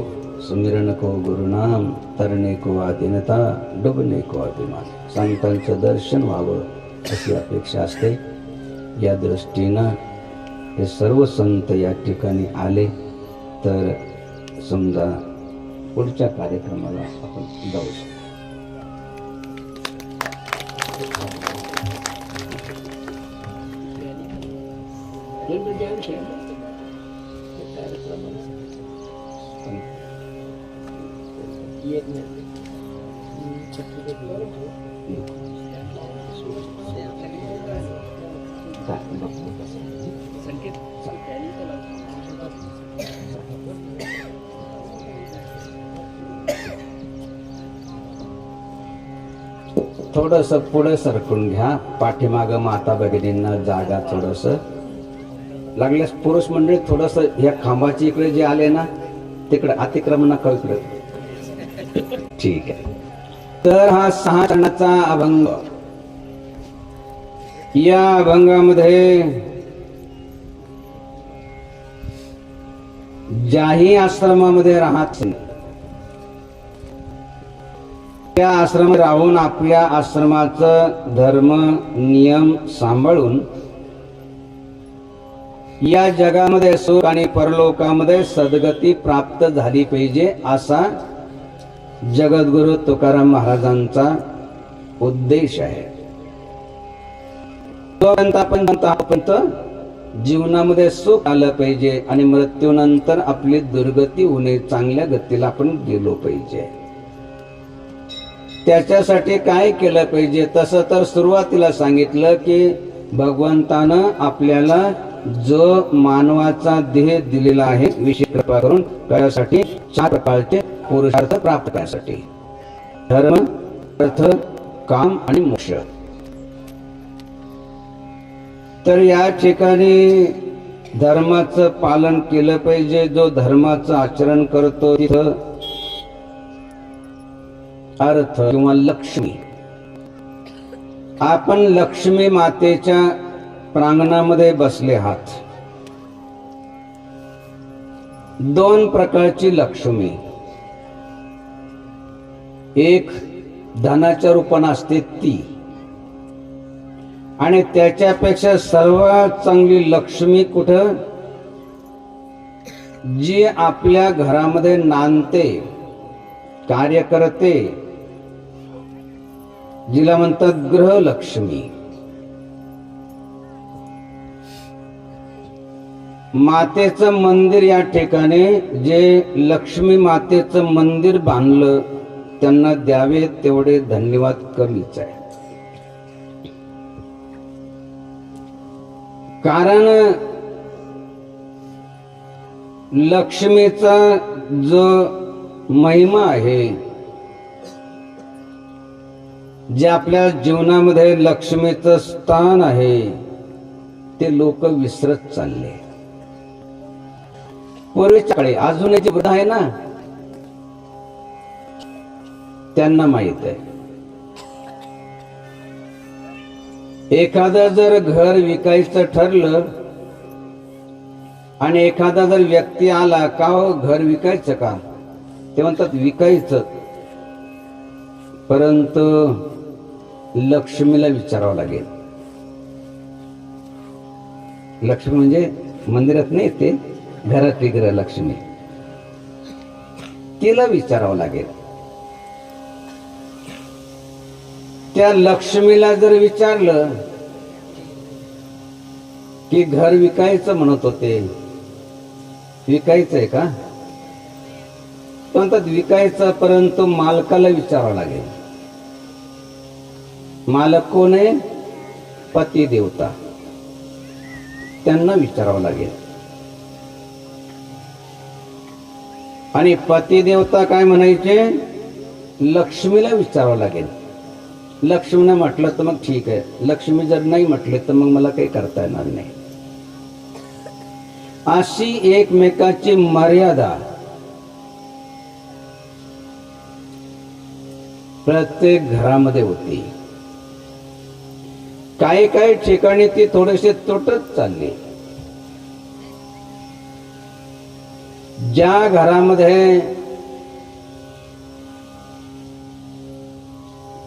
सुमिरन को गुरुनाम तरणे को आदिनता डुबणे को अभिमान संतांचं दर्शन व्हावं अशी अपेक्षा असते. या दृष्टीनं हे सर्व संत या ठिकाणी आले तर समजा पुढच्या कार्यक्रमाला आपण जाऊ शकतो. थोडस पुढे सरकून घ्या. पाठीमाग माता भगिनींना जागा थोडस लागल्यास पुरुष मंडळी थोडस या खांबाची इकडे जे आले ना तिकडे अतिक्रमण नका इकडे. ठीक आहे. तर हा 6 चरणाचा अभंग. या अभंगामध्ये ज्याही आश्रमामध्ये राहत त्या आश्रमात राहून आपल्या आश्रमाचं धर्म नियम सांभाळून या जगामध्ये सुख आणि परलोकामध्ये सद्गती प्राप्त झाली पाहिजे असा जगद्गुरु तुकाराम महाराजांचा उद्देश आहे. तोपर्यंत जीवनामध्ये सुख आलं पाहिजे आणि मृत्यूनंतर आपली दुर्गती होणे, चांगल्या गतीला आपण गेलो पाहिजे. त्याच्यासाठी काय केलं पाहिजे? तसं तर सुरुवातीला सांगितलं की भगवंतानं आपल्याला जो मानवाचा देह दिलेला आहे विशेष कृपा करून त्यासाठी 4 प्रकारचे पुरुषार्थ प्राप्त करण्यासाठी: धर्म, अर्थ, काम आणि मोक्ष. तर या ठिकाणी धर्माचं पालन केलं पाहिजे. जो धर्माचं आचरण करतो तिथं अर्थ किंवा लक्ष्मी. आपण लक्ष्मी मातेच्या प्रांगणामध्ये बसले आहात. 2 प्रकारची लक्ष्मी. एक धनाच्या रूपाने असते ती, आणि त्याच्यापेक्षा सर्वात चांगली लक्ष्मी कुठं? जी आपल्या घरामध्ये नांदते, कार्य करते, जिला म्हणतात गृहलक्ष्मी. मातेचं मंदिर या ठिकाणी जे लक्ष्मी मातेचं मंदिर बांधलं त्यांना द्यावे तेवढे धन्यवाद कमीच आहे. कारण लक्ष्मीचा जो महिमा आहे, जे आपल्या जीवनामध्ये लक्ष्मीचं स्थान आहे, ते लोक विसरत चालले. पूर्वीच्या काळी अजूनही जे वृद्ध आहे ना त्यांना माहित आहे. एखादं जर घर विकायचं ठरलं आणि एखादा जर व्यक्ती आला का हो घर विकायचं का, ते म्हणतात विकायचं, परंतु लक्ष्मीला विचारावं लागेल. लक्ष्मी म्हणजे मंदिरात नाही, ते घरात गृह लक्ष्मी, तिला विचारावं लागेल. त्या लक्ष्मीला जर विचारलं की घर विकायचं म्हणत होते, विकायचंय का? म्हणतात विकायचं, परंतु मालकाला विचारावं लागेल. मालक कोण आहे? पती देवता, त्यांना विचारावं लागेल. आणि पती देवता काय म्हणायचे? लक्ष्मीला विचारावं लागेल. लक्ष्मीने म्हटलं तर मग ठीक आहे, लक्ष्मी जर नाही म्हटले तर मग मला काही करता येणार नाही. अशी एकमेकाची मर्यादा प्रत्येक घरामध्ये होती. काही काही ठिकाणी ती थोडेसे तुटत चालली. ज्या घरामध्ये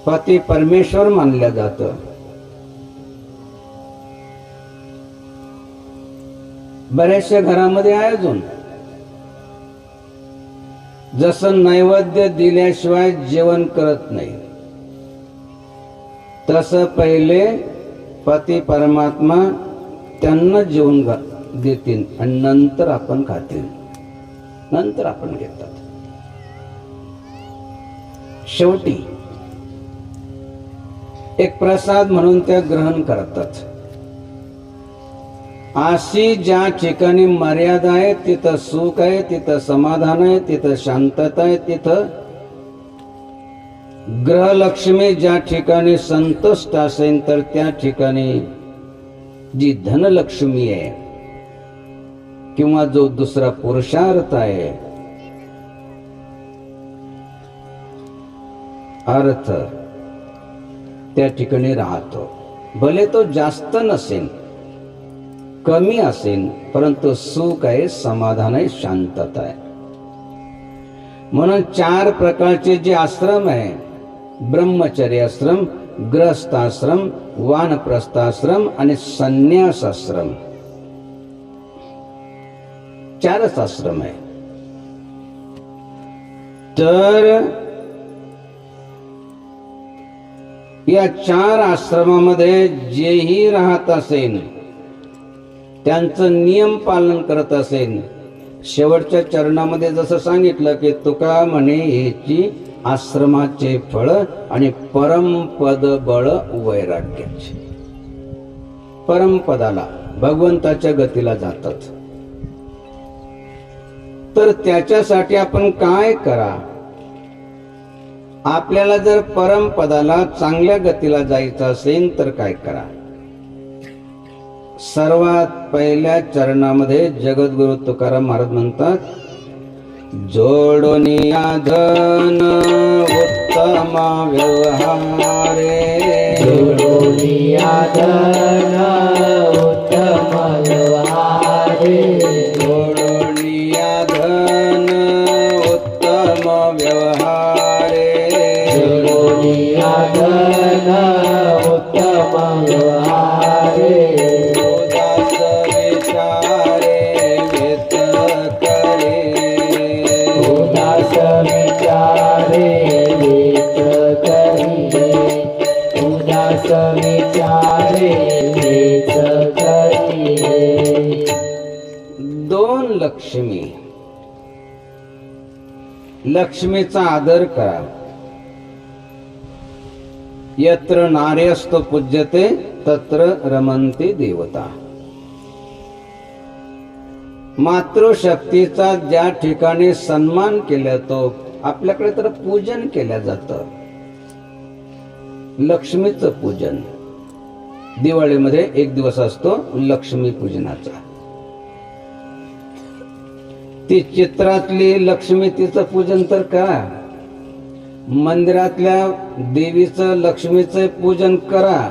पती परमेश्वर मानलं जातं बऱ्याचशा घरामध्ये आहे अजून. जसं नैवेद्य दिल्याशिवाय जेवण करत नाही, तसं पहिले पती परमात्मा त्यांना जेवण देतील आणि नंतर आपण खातील, नंतर आपण घेतात. शेवटी एक प्रसाद म्हणून त्या ग्रहण करतात. अशी ज्या ठिकाणी मर्यादा आहे तिथं सुख आहे, तिथं समाधान आहे, तिथं शांतता आहे, तिथं ग्रहलक्ष्मी ज्या ठिकाणी संतुष्ट असेल तर त्या ठिकाणी जी धनलक्ष्मी आहे किंवा जो दुसरा पुरुषार्थ आहे, अर्थ, त्या ठिकाणी राहतो. भले तो जास्त नसेल, कमी असेल, परंतु सुख आहे, समाधान आहे, शांतता आहे. म्हणून 4 प्रकारचे जे आश्रम आहे, ब्रह्मचर्य आश्रम, गृहस्थाश्रम, वानप्रस्थाश्रम आणि संन्यासाश्रम, 4च आश्रम आहे. तर या 4 आश्रमामध्ये जेही राहत असेल, त्यांचं नियम पालन करत असेल, शेवटच्या चरणामध्ये जसं सांगितलं की तुका म्हणे याची आश्रमाचे फळ आणि परमपद बळ वैराग्याचे. परमपदाला, भगवंताच्या गतीला जातात. तर त्याच्यासाठी आपण काय करा? आपल्याला जर परमपदाला, चांगल्या गतीला जायचं असेल तर काय करा? सर्वात पहिल्या चरणामध्ये जगद्गुरु तुकाराम महाराज म्हणतात, जोडोनिया धन उत्तम व्यवहारे, जोडोनिया धन उत्तम व्यवहारे, जोडोनिया धन उत्तम व्यवहारे, जोडोनिया धन उत्तम व्यवहारे, दोन लक्ष्मी. लक्ष्मीचा आदर करा. यत्र नार्यस्तु पूज्यते तत्र रमन्ते देवता. मातृशक्तीचा ज्या ठिकाणी सन्मान केला तो, आपल्याकडे तर पूजन केलं जातं, लक्ष्मीचं पूजन. दिवाळीमध्ये एक दिवस असतो लक्ष्मी पूजनाचा. ती चित्रातली लक्ष्मी, तिचं पूजन तर करा. मंदिरातल्या देवीचं, लक्ष्मीचं पूजन करा.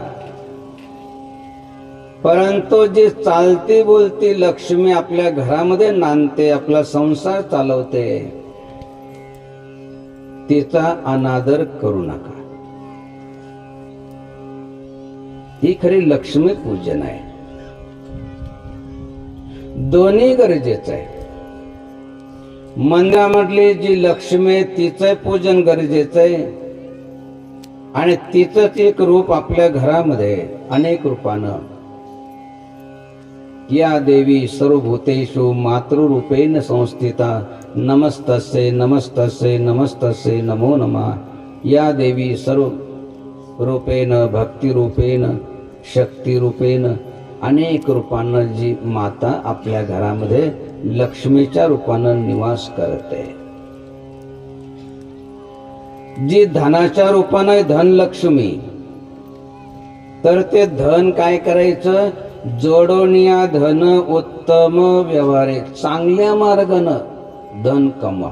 परंतु जी चालती बोलती लक्ष्मी आपल्या घरामध्ये नांदते, आपला संसार चालवते, तिचा अनादर करू नका. ही खरी लक्ष्मी पूजन आहे. दोन्ही गरजेचं आहे. मंदिरामधली जी लक्ष्मी आहे तिचं पूजन गरजेचं आहे आणि तिचंच एक रूप आपल्या घरामध्ये अनेक रूपानं. या देवी सर्वभूतेषु मातृरूपेण संस्थिता नमस्तस्यै नमस्तस्यै नमस्तस्यै नमो नमः. या देवी सर्व रूपेण, भक्तिरूपेण, शक्तिरूपेण, अनेक रूपानं जी माता आपल्या घरामध्ये लक्ष्मीच्या रूपानं निवास करते. जी धनाच्या रूपानं धनलक्ष्मी, तर ते धन काय करायचं? जोडोनिया धन उत्तम व्यवहारे, चांगल्या मार्गानं धन कमवा.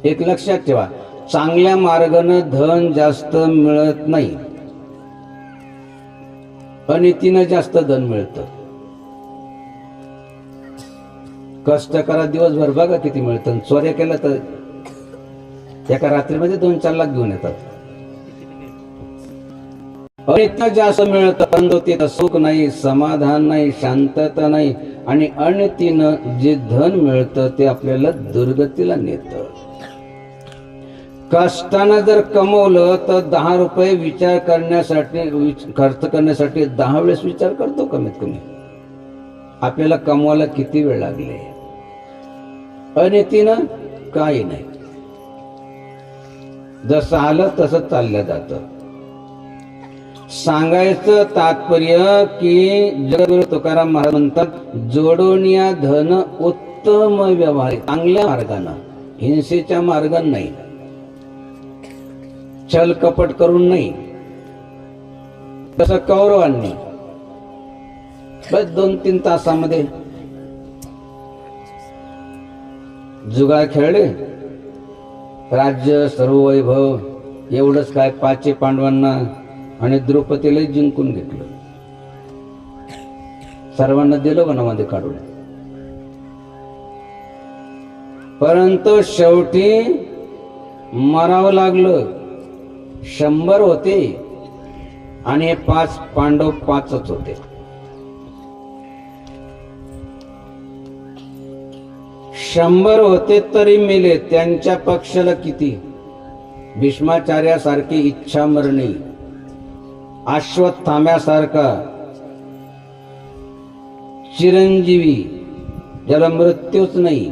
एक लक्षात ठेवा, चांगल्या मार्गानं धन जास्त मिळत नाही, अनितीनं जास्त धन मिळतं. कष्ट करा दिवसभर, बघा किती मिळतं. चोऱ्या केल्या तर एका रात्रीमध्ये 2-4 लाख घेऊन येतात. अनित्य जास्त मिळतं परंतु तिथं सुख नाही, समाधान नाही, शांतता नाही आणि अनितीनं जे धन मिळतं ते आपल्याला दुर्गतीला नेतं. कष्टानं जर कमवलं तर 10 रुपये विचार करण्यासाठी खर्च करण्यासाठी 10 वेळेस विचार करतो कमीत कमी. आपल्याला कमवायला किती वेळ लागले. अनितीनं काही नाही, जसं आलं तसं चाललं जातं. सांगायचं तात्पर्य की जगद्गुरु तुकाराम महाराज म्हणतात, जोडोनिया धन उत्तम व्यवहार, चांगल्या मार्गानं, हिंसेच्या मार्गाने नाही, छल कपट करून नाही. तसं कौरवांनी बस 2-3 तासामध्ये जुगार खेळले, राज्य सर्व वैभव एवढंच काय 5 पांडवांना आणि द्रौपदीला जिंकून घेतलं, सर्वांना दिलं वनामध्ये काढून. परंतु शेवटी मरावं लागलं. 100 होते आणि 5 पांडव 5च होते. शंभर होते तरी मेले. त्यांच्या पक्षाला किती? भीष्माचार्यासारखी इच्छा मरणी, अश्वत्थाम्यासारखा चिरंजीवी ज्याला मृत्यूच नाही,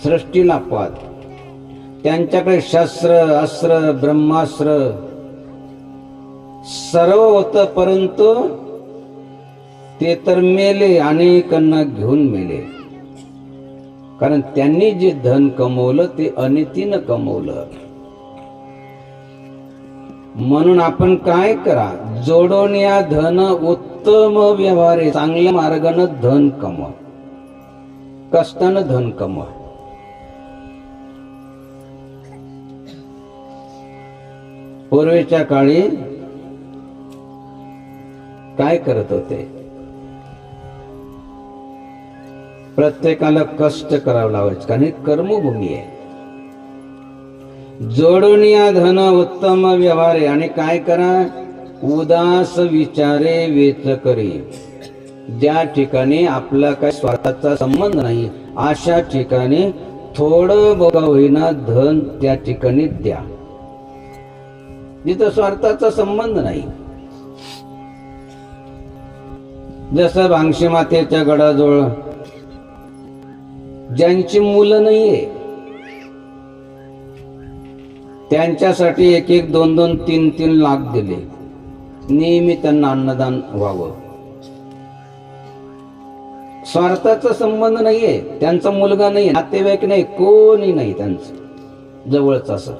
सृष्टीला पात. त्यांच्याकडे शस्त्र, अस्त्र, ब्रह्मास्त्र सर्व होतं, परंतु ते तर मेले, अनेकांना घेऊन मेले. कारण त्यांनी जे धन कमवलं ते अनितीनं कमवलं. म्हणून आपण काय करा, जोडून या धन उत्तम व्यवहारे, चांगल्या मार्गानं धन कमवा, कष्टानं धन कमवा. पूर्वीच्या काळी काय करत होते, प्रत्येकाला कष्ट करावं लावायचं, कारण ही कर्मभूमी आहे. जोडून या धन उत्तम व्यवहारे, आणि काय करा, उदास विचारे वेच करी. ज्या ठिकाणी आपला काही स्वार्थाचा संबंध नाही अशा ठिकाणी थोडं बघा होईना धन त्या ठिकाणी द्या. जिथं स्वार्थाचा संबंध नाही, जसं भांगशी मातेच्या गडाजवळ ज्यांची मुलं नाहीये त्यांच्यासाठी 1-1, 2-2, 3-3 लाख दिले. नेहमी त्यांना अन्नदान व्हावं. स्वार्थाचा संबंध नाहीये, त्यांचा मुलगा नाही, नातेवाईक नाही, कोणी नाही त्यांचं जवळच असं.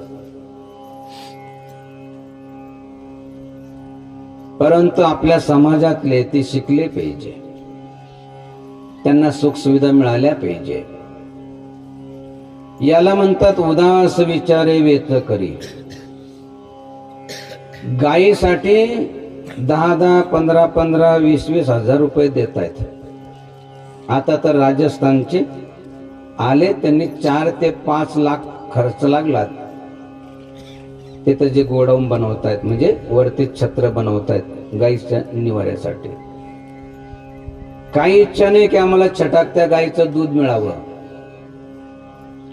परंतु आपल्या समाजातले ते शिकले पाहिजे, त्यांना सुख सुविधा मिळाल्या पाहिजे. याला म्हणतात उदास विचारे वेच करी. गायीसाठी 10-10, 15-15, 20-20 हजार रुपये देत आहेत. आता तर राजस्थानचे आले, त्यांनी 4 ते 5 लाख खर्च लागला. तिथं जे गोडाऊन बनवतायत, म्हणजे वरती छत्र बनवतायत गायीच्या निवाऱ्यासाठी. काही इच्छा नाही की आम्हाला छटाकत्या गायीचं दूध मिळावं,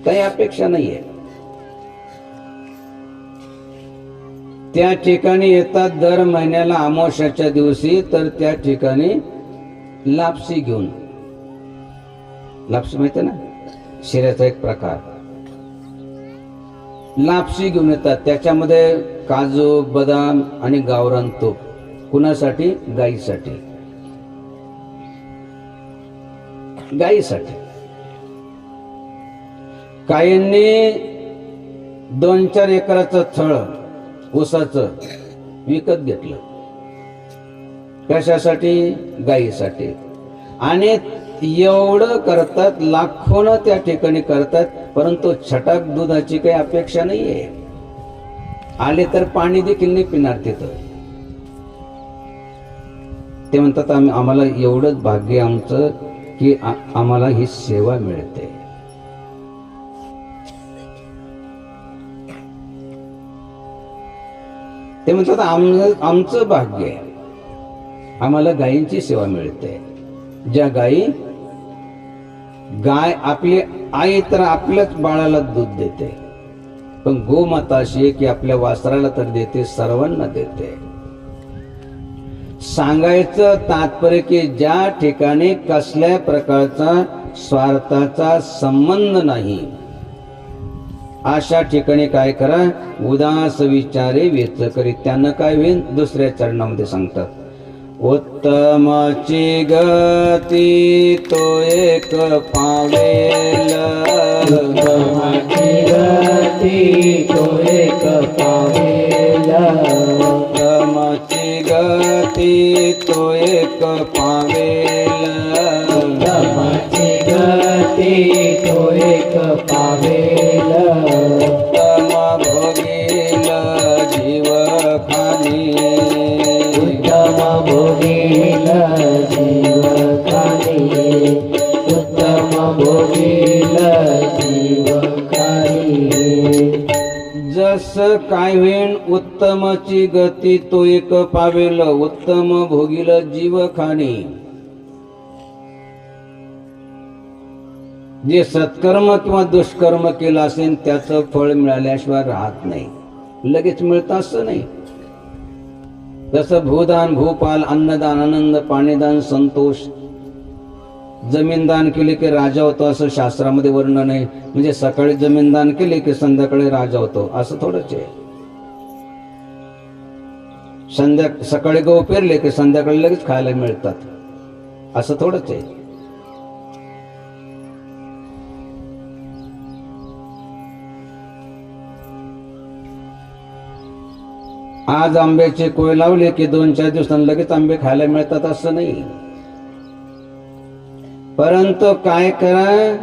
काही अपेक्षा नाहीये. त्या ठिकाणी येतात दर महिन्याला अमावस्याच्या दिवशी, तर त्या ठिकाणी लापसी घेऊन, लापसी माहिती ना, शिऱ्याचा एक प्रकार, लापसी घेऊन येतात. त्याच्यामध्ये काजू, बदाम आणि गावरान तूप. कुणासाठी? गायीसाठी. गायीसाठी. काहींनी 2-4 एकराचं थळ ऊसाचं विकत घेतलं. कशासाठी? गायीसाठी. आणि एवढं करतात, लाखोनं त्या ठिकाणी करतात, परंतु छटाक दुधाची काही अपेक्षा नाहीये. आले तर पाणी देखील नाही पिणार तिथं. ते म्हणतात आम्हाला एवढंच भाग्य आमचं की आम्हाला ही सेवा मिळते. ते म्हणतात आमचं भाग्य आहे, आम्हाला गायींची सेवा मिळते. ज्या गाय आपली आई तर आपल्याच बाळाला दूध देते, पण गोमाता अशी आहे की आपल्या वासराला तर देते, सर्वांना देते. सांगायचं तात्पर्य की ज्या ठिकाणी कसल्या प्रकारचा स्वार्थाचा संबंध नाही, अशा ठिकाणी काय करा, उदास विचारे वेच करी. त्यानं काय होईल, दुसऱ्या चरणामध्ये सांगतात, उत्तमाची गती तो एक पावेल, उत्तमाची गती तो एक पावेल, उत्तमाची गती तो एक पावेल, उत्तमाची गती तो एक पावेल, उत्तम भोगील जीव खाली, उत्तम भोगील जीव खाली, उत्तम भोगील जीव खाली. जस काय होईन, उत्तमाची गती तो एक पावेल, उत्तम भोगील जीव खाणी. जे सत्कर्म किंवा दुष्कर्म केलं असेल त्याचं फळ मिळाल्याशिवाय राहत नाही, लगेच मिळतं असं नाही. जसं भूदान, भूपाल, अन्नदान, आनंद, पाणीदान, संतोष, जमीनदान केले की राजा होतो असं शास्त्रामध्ये वर्णन आहे. म्हणजे सकाळी जमीनदान केले की संध्याकाळी राजा होतो असं थोडंच आहे. सकाळी गहू पेरले की संध्याकाळी लगेच खायला मिळतात असं थोडंच आहे. आज आंब्याचे कोय लावले की 2-4 दिवसांनी लगेच आंबे खायला मिळतात असं नाही. परंतु काय करा,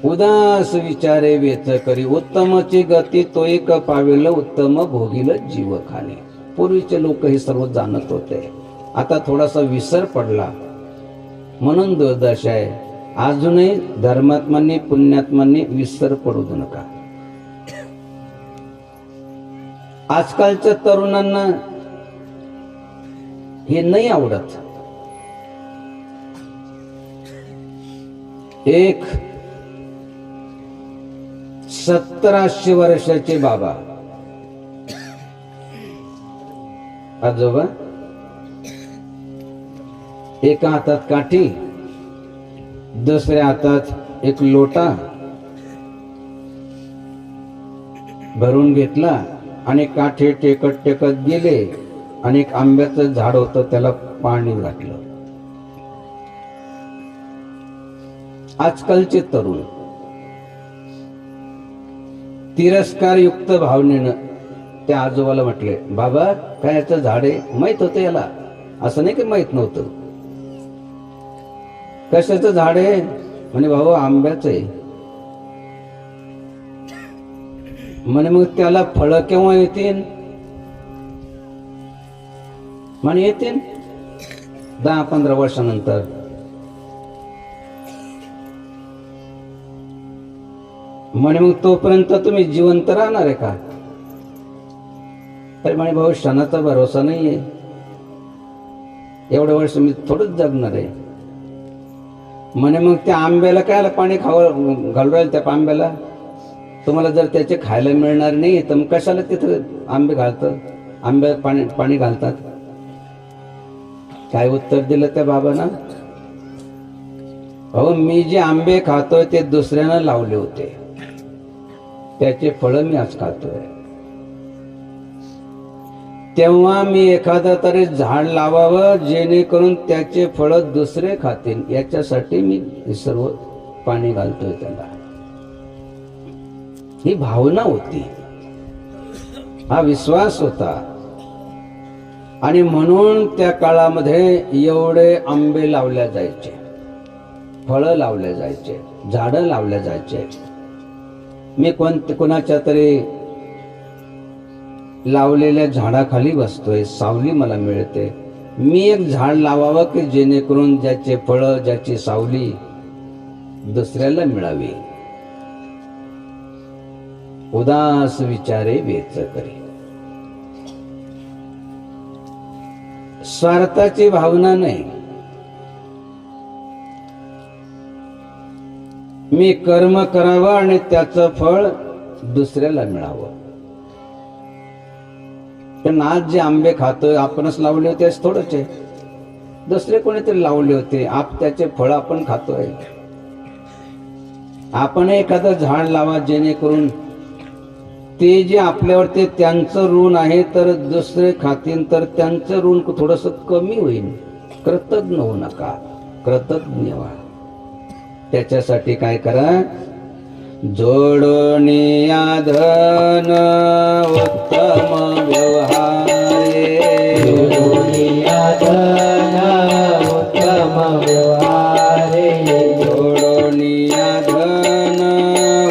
उदास विचारे वेच करी. उत्तमाची गती तो एक पावेल, उत्तम भोगील जीव खाणे. पूर्वीचे लोक हे सर्व जाणत होते, आता थोडासा विसर पडला म्हणून दुर्दशा आहे. अजूनही धर्मात्मांनी पुण्यात्मांनी विसर पडू देऊ नका. आजकालच्या तरुणांना हे नाही आवडत. एक 1700 वर्षाचे बाबा आजोबा, एका हातात काठी, दुसऱ्या हातात एक लोटा भरून घेतला आणि काठी टेकत टेकत गेले आणि एक आंब्याचं झाड होतं त्याला पाणी घातलं. आजकालचे तरुण तिरस्कारयुक्त भावनेनं त्या आजोबाला म्हटले, बाबा काय याचं झाड आहे? माहित होतं याला? असं नाही की माहित नव्हतं. कशाचं झाड आहे? म्हणे भाऊ आंब्याचं आहे. म्हणे मग त्याला फळं केव्हा येतील? म्हणे येतील 10-15 वर्षानंतर. म्हणे मग तोपर्यंत तुम्ही जिवंत राहणार आहे का? तर म्हणे भाऊ क्षणाचा भरोसा नाहीये, एवढं वर्ष मी थोडंच जगणार आहे. म्हणे मग त्या आंब्याला काय पाणी घालू राहील? त्या आंब्याला तुम्हाला जर त्याचे खायला मिळणार नाही तर मग कशाला तिथं आंबे घालतात, आंब्यात पाणी घालतात? काय उत्तर दिलं त्या बाबांना? अहो मी जे आंबे खातोय ते दुसऱ्यानं लावले होते, त्याचे फळ मी आज खातोय. तेव्हा मी एखादा तरी झाड लावावं जेणेकरून त्याचे फळ दुसरे खातील, याच्यासाठी मी सर्व पाणी घालतोय त्याला. ही भावना होती, हा विश्वास होता. आणि म्हणून त्या काळामध्ये एवढे आंबे लावल्या जायचे, फळं लावल्या जायचे, झाडं लावल्या जायचे. मी कोणाच्या तरी लावलेल्या झाडाखाली बसतोय, सावली मला मिळते. मी एक झाड लावावं की जेणेकरून ज्याचे फळं, ज्याची सावली दुसऱ्याला मिळावी. उदास विचारे वेच करी. स्वार्थाची भावना नाही. मी कर्म करावं आणि त्याचं फळ दुसऱ्याला मिळावं. पण आज जे आंबे खातोय आपणच लावले होते असं थोडंच आहे, दुसरे कोणीतरी लावले होते. त्याचे फळ आपण खातोय. आपण एखादं झाड लावा जेणेकरून ते जे आपल्यावरती त्यांचं ऋण आहे तर दुसरे खातील तर त्यांचं ऋण थोडंसं कमी होईल. कृतज्ञ होऊ नका, कृतज्ञ व्हा. त्याच्यासाठी काय करा, जोडोनिया धन उत्तम व्यवहारे, जोडोनिया धन उत्तम व्यवहारे, जोडोनिया धन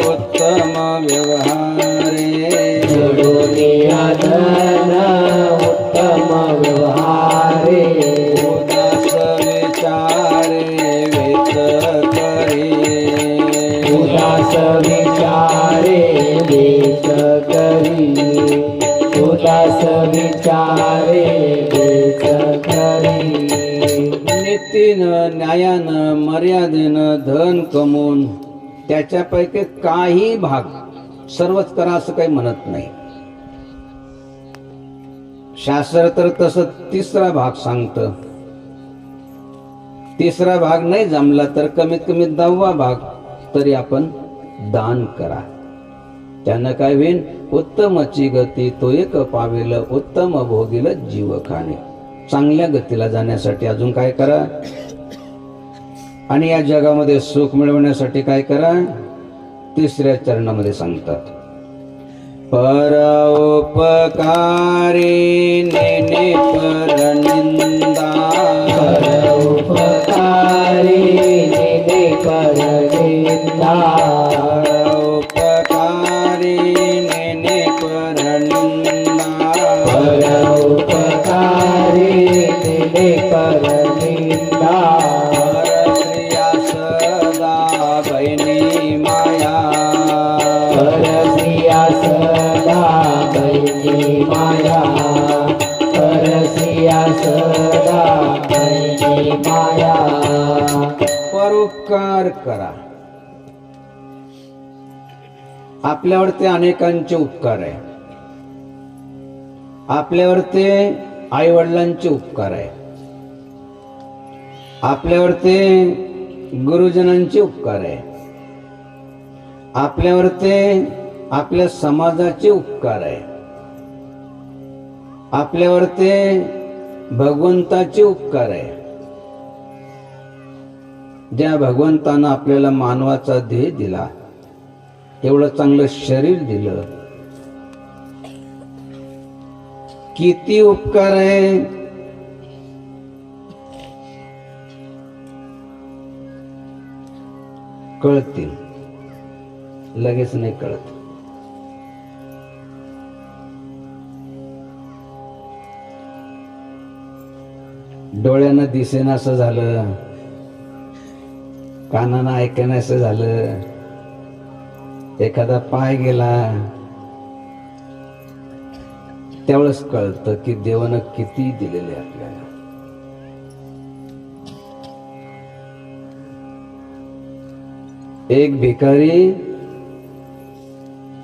उत्तम व्यवहारे, जोडोनिया धन उत्तम व्यवहारे, उदास विचारे वेच करी, उदास विचारे वेच करी, उदास विचारे वेच करी. नीतीनं न्यायानं मर्यादेनं धन कमवून त्याच्यापैकी काही भाग सर्वच करा असं काही म्हणत नाही. शास्त्र तर तसं तिसरा भाग सांगतं. तिसरा भाग नाही जमला तर कमीत कमी 10वा भाग तरी आपण दान करा. त्यानं काय होईल, उत्तमची गती तो एक पावेल, उत्तम भोगील जीव खाणे. चांगल्या गतीला जाण्यासाठी अजून काय करा, आणि या जगामध्ये सुख मिळवण्यासाठी काय करा, तिसऱ्या चरणामध्ये सांगतात, परोपकारी नेने परनिंदा, परोपकारी नेने परनिंदा, परोपकारी नेने परनिंदा, परोपकारी नेने परनिंदा, परस्त्रिया सदा बहिणी माया, परस्त्रिया सदा बहिणी माया, परस्त्रिया सदा बहिणी माया. परोपकार करा. आपल्यावरती अनेकांचे उपकार आहे. आपल्यावरती आई वडिलांचे उपकार आहे. आपल्यावरती गुरुजनांचे उपकार आहे. आपल्यावरती आपल्या समाजाचे उपकार आहे. आपल्यावरती भगवंताचे उपकार आहे. ज्या भगवंतानं आपल्याला मानवाचा देह दिला, एवढं चांगलं शरीर दिलं, किती उपकार आहे. कळतील, लगेच नाही कळत. डोळ्यानं दिसेना असं झालं, कानानं ऐकेना असं झालं, एखादा पाय गेला, त्यावेळेस कळतं की देवानं किती दिलेले आपल्याला. एक भिकारी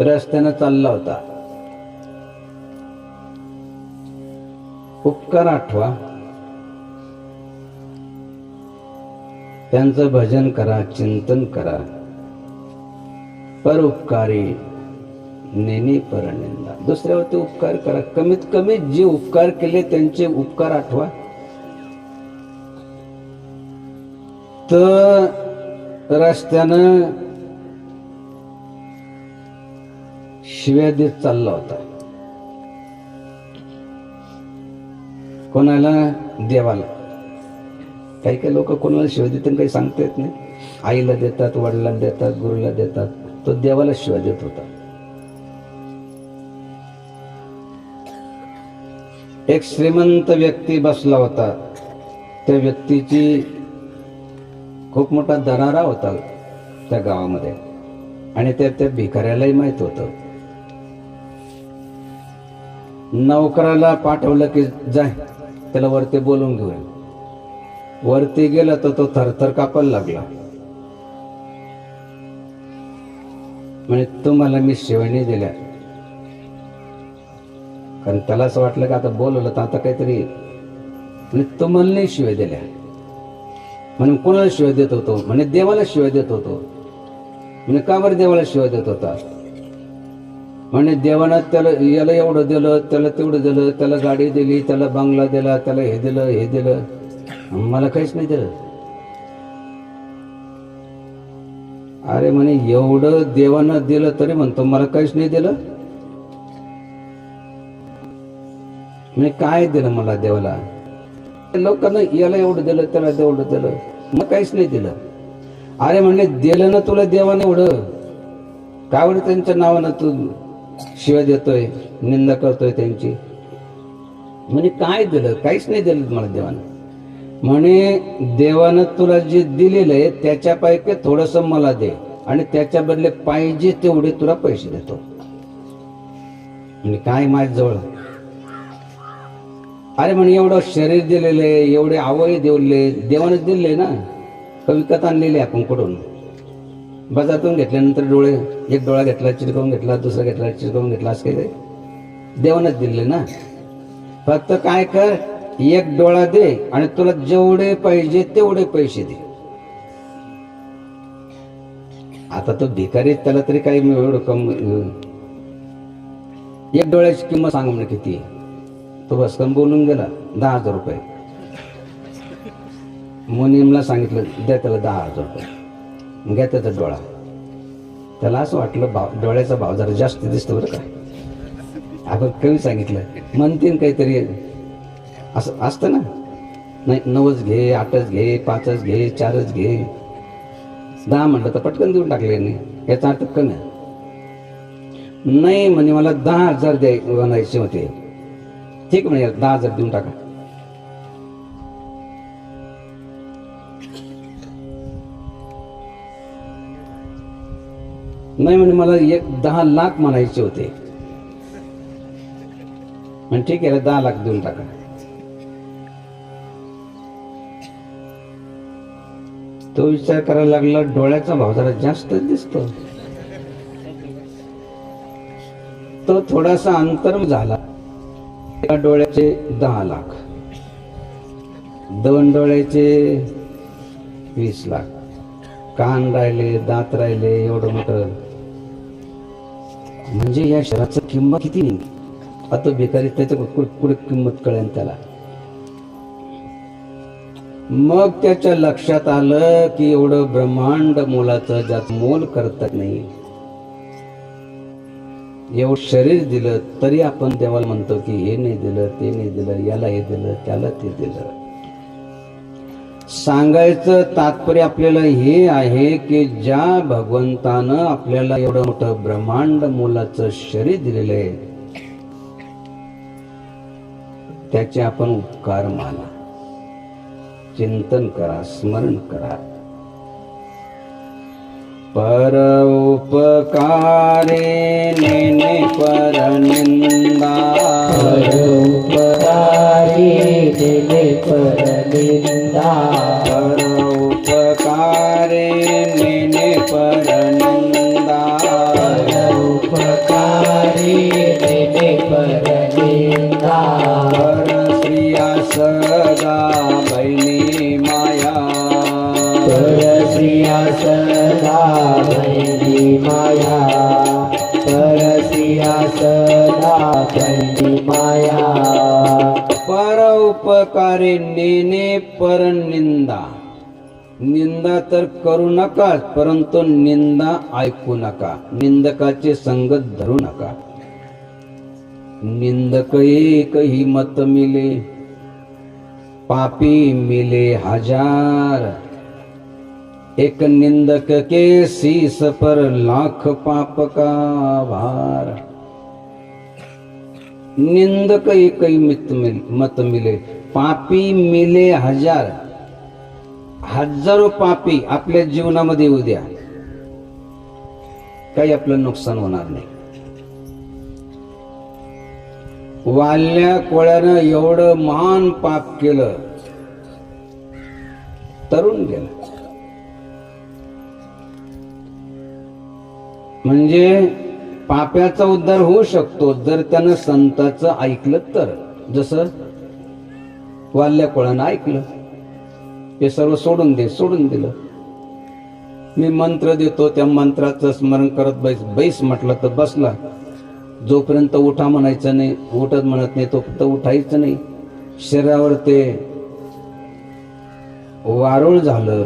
रस्त्यानं चालला होता. उपकार आठवा, त्यांचं भजन करा, चिंतन करा. परोपकारी नेने परनिंदा. दुसऱ्यावरती उपकार करा. कमीत कमी जे उपकार केले त्यांचे उपकार आठवा. तर रस्त्यानं शिव्या देत चालला होता. कोणाला? देवाला. काही काही लोक कोणाला शिव्या देतात काही सांगता येत नाही. आईला देतात, वडिलांना देतात, गुरुला देतात. तो देवाला शिव्या देत होता. एक श्रीमंत व्यक्ती बसला होता. त्या व्यक्तीची खूप मोठा दरारा होता त्या गावामध्ये, आणि त्या भिकाऱ्यालाही माहित होतं. नोकराला पाठवलं की जाय त्याला वरती बोलून घेऊया. वरती गेला तर तो थरथर कापायला लागला. म्हणजे तुम्हाला मी शिव्या नाही दिल्या, कारण त्याला असं वाटलं का आता बोलवलं तर आता काहीतरी, म्हणजे तुम्हाला नाही शिव्या दिल्या. म्हणून कोणाला शिव्या देत होतो? म्हणजे देवाला शिव्या देत होतो. म्हणजे का बरं देवाला शिव्या देत होता? म्हणजे देवानं त्याला याला एवढं दिलं, त्याला तेवढं दिलं, त्याला गाडी दिली, त्याला बंगला दिला, त्याला हे दिलं, हे दिलं, मला काहीच नाही दिलं. अरे म्हणे एवढं देवानं दिलं तरी म्हणतो मला काहीच नाही दिलं. म्हणजे काय दिलं मला देवाला? लोकांना याला एवढं दिलं, त्याला तेवढं दिलं, मग काहीच नाही दिलं. अरे म्हणजे दिलं ना तुला देवाने एवढं, काय एवढं त्यांच्या नावानं तू शिव्या देतोय, निंदा करतोय त्यांची? म्हणजे काय दिलं? काहीच नाही दिलं मला देवानं. म्हणे देवानं तुला जे दिलेलं आहे त्याच्यापैकी थोडस मला दे, आणि त्याच्या बदले पाहिजे तेवढे तुला पैसे देतो. म्हणजे काय माझ्याजवळ? अरे म्हणे एवढं शरीर दिलेलं आहे, एवढे अवयव दिले, देवानंच दिले ना, का विकत आणलेले आपण कुठून? बाजारातून घेतल्यानंतर डोळे, एक डोळा घेतला चिरकावून घेतला, दुसरा घेतला चिरकावून घेतला, असं काही देवानंच दिले ना. फक्त काय कर, एक डोळा दे आणि तुला जेवढे पाहिजे तेवढे पैसे दे. आता तो भिकारी, त्याला तरी काही एवढं कम, एक डोळ्याची किंमत सांग म्हणजे किती? तो बसकन बोलून गेला 10,000 रुपये. मुनीमला सांगितलं द्या त्याला 10,000 रुपये, घ्या त्याचा डोळा. त्याला असं वाटलं डोळ्याचा भाव जरा जास्त दिसतो बरं का. आपण कमी सांगितलं म्हणतील काहीतरी असं असतं ना, नाही 9च घे, 8च घे, 5च घे, 4च घे. 10 म्हणलं तर पटकन देऊन टाकले नाही, याचा अर्थ कमी. नाही म्हणे मला 10,000 म्हणायचे होते. ठीक म्हणे 10,000 देऊन टाका. नाही म्हणे मला 10 लाख म्हणायचे होते. म्हणजे ठीक आहे 10 लाख देऊन टाका. तो विचार करायला लागला डोळ्याचा भाव जरा जास्त दिसतो. तो थोडासा अंतर झाला. एका डोळ्याचे 10 लाख, 2 डोळ्याचे 20 लाख, कान राहिले, दात राहिले, एवढं मोठं. म्हणजे या शहराचं किंमत किती? आता भिकारी त्याच्या कुठे किंमत कळेल त्याला. मग त्याच्या लक्षात आलं की एवढं ब्रह्मांड मोलाचं ज्याचं मोल करतात नाही, एवढं शरीर दिलं तरी आपण देवाला म्हणतो की हे नाही दिलं, ते नाही दिलं, याला हे दिलं, त्याला ते दिलं. सांगायचं तात्पर्य आपल्याला हे आहे की ज्या भगवंतानं आपल्याला एवढं मोठं ब्रह्मांड मोलाचं शरीर दिलेलं आहे, त्याचे आपण उपकार माना, चिंतन करा, स्मरण करा. पर उपकारे नेने पर निंदा, पर उपकारी नेने पर निंदा, पर उपकारे नेने पर निंदा, पर उपकारी नेने पर निंदा, पर श्रिया सदा भैनी माया, पर श्रिया सदा भैनी माया, पर श्रिया सदा भैनी माया. पर उपकारे नेने पर निंदा. निंदा तर करू नका, परंतु निंदा ऐकू नका, निंदकाचे संगत धरू नका. निंदक एक ही मत मिले, पापी मिले 1000. एक निंदक के शीस पर लाख पाप का भार. निंदक एक ही मत मिले, पापी मिले 1000. हजारो पापी आपल्या जीवनामध्ये येऊ द्या, काही आपलं नुकसान होणार नाही. वाल्या कोळ्यानं एवढं महान पाप केलं, तरुण गेला. म्हणजे पाप्याचा उद्धार होऊ शकतो जर त्यानं संताचं ऐकलं तर. जसं वाल्या कोळ्यानं ऐकलं, हे सर्व सोडून दिलं. मी मंत्र देतो, त्या मंत्राचं स्मरण करत बैस म्हटलं तर बसला. जोपर्यंत उठा म्हणायचं नाही, उठत म्हणत नाही तोपर्यंत उठायचं नाही. शरीरावर ते वारुळ झालं,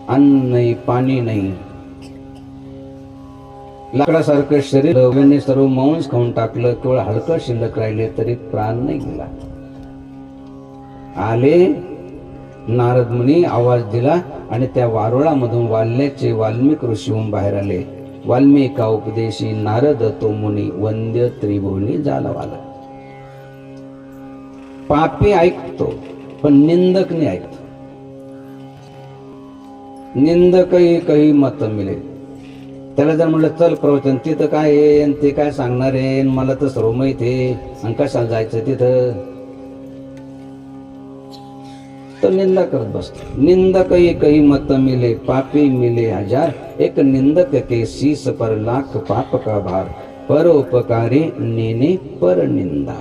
अन्न नाही, पाणी नाही, लाकडासारखं शरीर. यांनी सर्व मांस खाऊन टाकलं, केवळ हलकं शिल्लक राहिले तरी प्राण नाही गेला. आले नारद मुनी, आवाज दिला आणि त्या वारुळामधून वाल्याचे वाल्मिक ऋषी होऊन बाहेर आले. वाल्मिका उपदेशी नारद तो मुनी, वंद्य त्रिभुवनी झाला वाला. पापी ऐकतो पण निंदक नाही ऐकतो. निंदकही काही मत मिळेल. त्याला जर म्हटलं चल प्रवचन, तिथं काय आहे आणि ते काय सांगणार आहे, मला तर सर्व माहित आहे आणि कशाला जायचं तिथं, तो निंदा करत बसतो. निंदकही काही मत मिले, पापी मिले हजार. एक निंदक के शीस पर लाख पाप का भार. परोपकारी नेने पर निंदा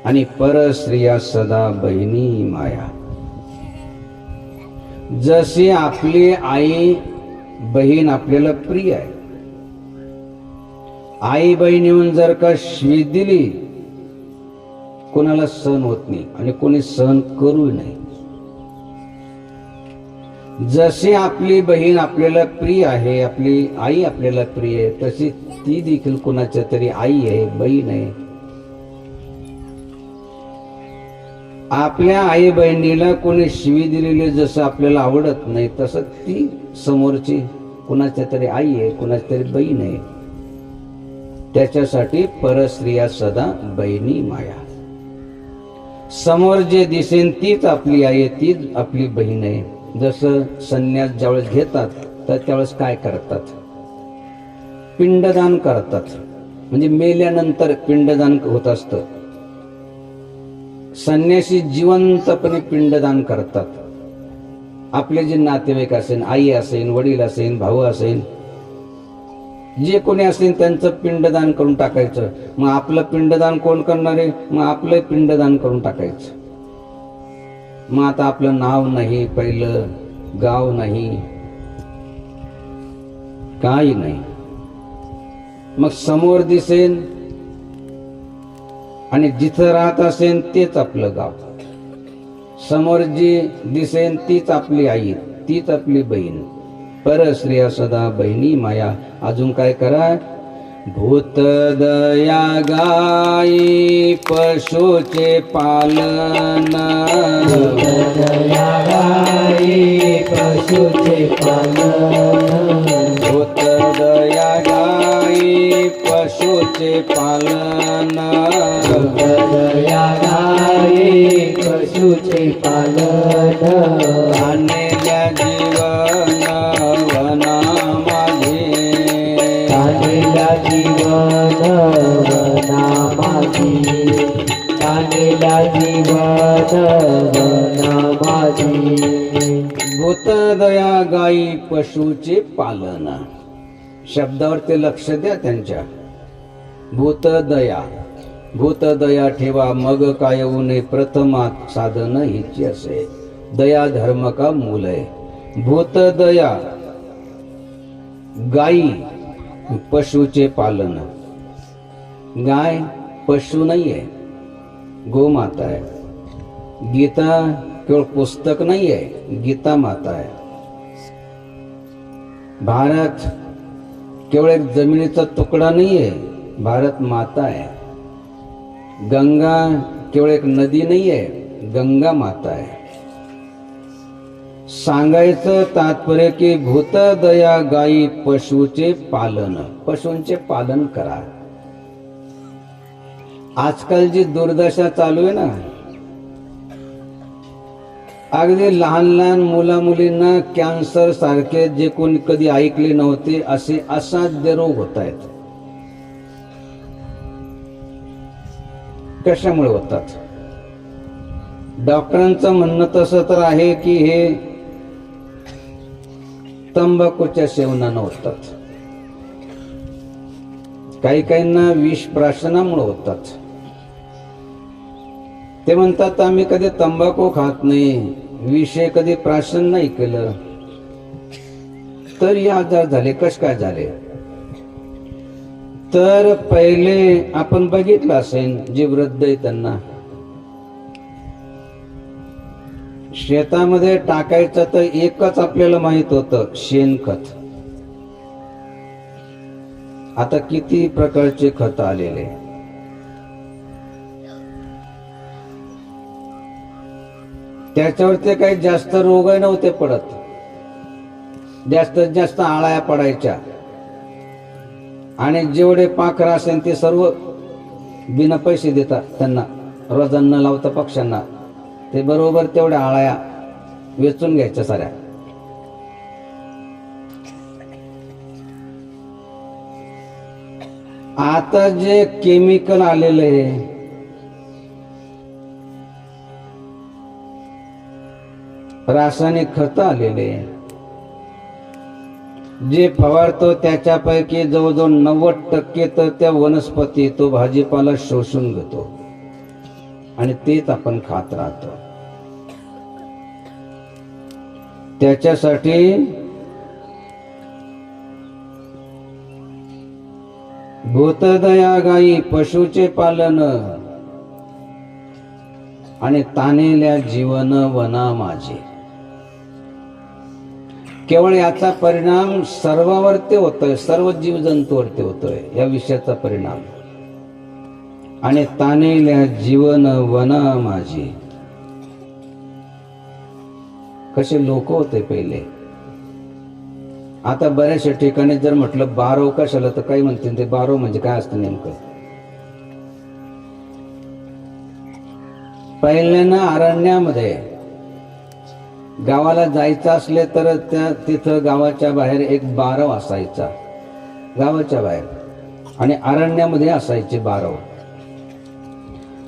आणि पर स्त्रिया सदा बहिणी माया. जशी आपली आई बहीण आपल्याला प्रिय आहे, आई बहीण येऊन जर का शिवी दिली, कोणाला सहन होत नाही आणि कोणी सहन करू नये. जशी आपली बहीण आपल्याला प्रिय आहे, आपली आई आपल्याला प्रिय आहे, तशी ती देखील कोणाच्या तरी आई आहे, बहीण आहे. आपल्या आई बहिणीला कोणी शिवी दिलेली जसं आपल्याला आवडत नाही, तसं ती समोरची कुणाच्या तरी आई आहे, कुणाची तरी बहीण आहे. त्याच्यासाठी परस्त्रिया सदा बहिणी माया. समोर जे दिसेन तीच आपली आई आहे, तीच आपली बहीण आहे. जसं संन्यास ज्यावेळेस घेतात तर त्यावेळेस काय करतात, पिंडदान करतात. म्हणजे मेल्यानंतर पिंडदान होत असतं. संन्यासी जिवंतपणे पिंडदान करतात. आपले जे नातेवाईक असेल, आई असेल, वडील असेल, भाऊ असेल, जे कोणी असेल त्यांचं पिंडदान करून टाकायचं. मग आपलं पिंडदान कोण करणार आहे, मग आपलं पिंडदान करून टाकायचं. मग आता आपलं नाव नाही, पहिलं गाव नाही, काही नाही. मग समोर दिसेन आणि जिथं राहत असेल तेच आपलं गाव. समोर जी दिसेन तीच आपली आई, तीच आपली बहीण. परस्त्रिया सदा बहिणी माया. अजून काय करा, भूत दया गाई पशुचे पालन. दया गाई पशुचे पालन. भूत दया गाई पशुचे पालन. दया गाई पशुचे पालन. आणल्या जीवन वना माझे. आणल्या जीवन वना माझी. आणल्या जीवन वना माझी. भूतदया गाई पशुचे पालन. शब्दावर ते लक्ष द्या त्यांच्या. भूतदया, भूतदया ठेवा मग काय उने. प्रथमात साधन हिची असे. दया धर्म का मूल आहे. भूतदया गाई पशुचे पालन. गाय पशु नाही आहे, गोमाता आहे. गीता केवळ पुस्तक नाही आहे, गीता माता आहे. भारत केवळ एक जमिनीचा तुकडा नाही आहे, भारत माता आहे. गंगा केवळ एक नदी नाही आहे, गंगा माता आहे. सांगायचं तात्पर्य की भूतदया गाई पशुचे पालन. पशूंचे पालन करा. आजकाल जी दुर्दशा चालू आहे ना, अगदी लहान लहान मुला मुलींना कॅन्सर सारखे जे कोणी कधी ऐकले नव्हते असे असाध्य रोग होत आहेत. कशामुळे होतात? डॉक्टरांचं म्हणणं तसं तर आहे की हे तंबाखूच्या सेवनानं होतात. काही काहींना विष प्राशनामुळे होतात. ते म्हणतात आम्ही कधी तंबाखू खात नाही, विष कधी प्राशन नाही केलं, तर हे आजार झाले. कस काय झाले? तर पहिले आपण बघितलं असेल, जे वृद्ध आहे त्यांना शेतामध्ये टाकायचं तर एकच आपल्याला माहित होतं, शेणखत. आता किती प्रकारचे खत आलेले. त्याच्यावरती काही जास्त रोग नव्हते पडत, जास्तीत जास्त आळ्या पडायच्या. आणि जेवढे पाखरं असेल ते सर्व बिना पैसे देतात त्यांना, रोजन न लावता पक्ष्यांना. ते बरोबर तेवढ्या आळ्या वेचून घ्यायच्या साऱ्या. आता जे केमिकल आलेले, रासायनिक खत आलेले, जे फवारतो त्याच्यापैकी जवळजवळ 90% तर त्या वनस्पती, तो भाजीपाला शोषून घेतो आणि तेच आपण खात राहतो. त्याच्यासाठी भूतदया गायी, पशुचे पालन आणि तानेल्या जीवन वना माझे. केवळ याचा परिणाम सर्वावरती होतोय, सर्व जीवजंतूवरती होतोय या विषयाचा परिणाम. आणि तानेल्या जीवन वना माझे. कसे लोक होते पहिले. आता बऱ्याचशा ठिकाणी जर म्हटलं बारव कशाला, तर काही म्हणतील ते बारव म्हणजे काय असतं नेमकं. पहिल्यानं अरण्यामध्ये गावाला जायचं असले तर तिथं गावाच्या बाहेर एक बारव असायचा, गावाच्या बाहेर. आणि अरण्यामध्ये असायचे बारव,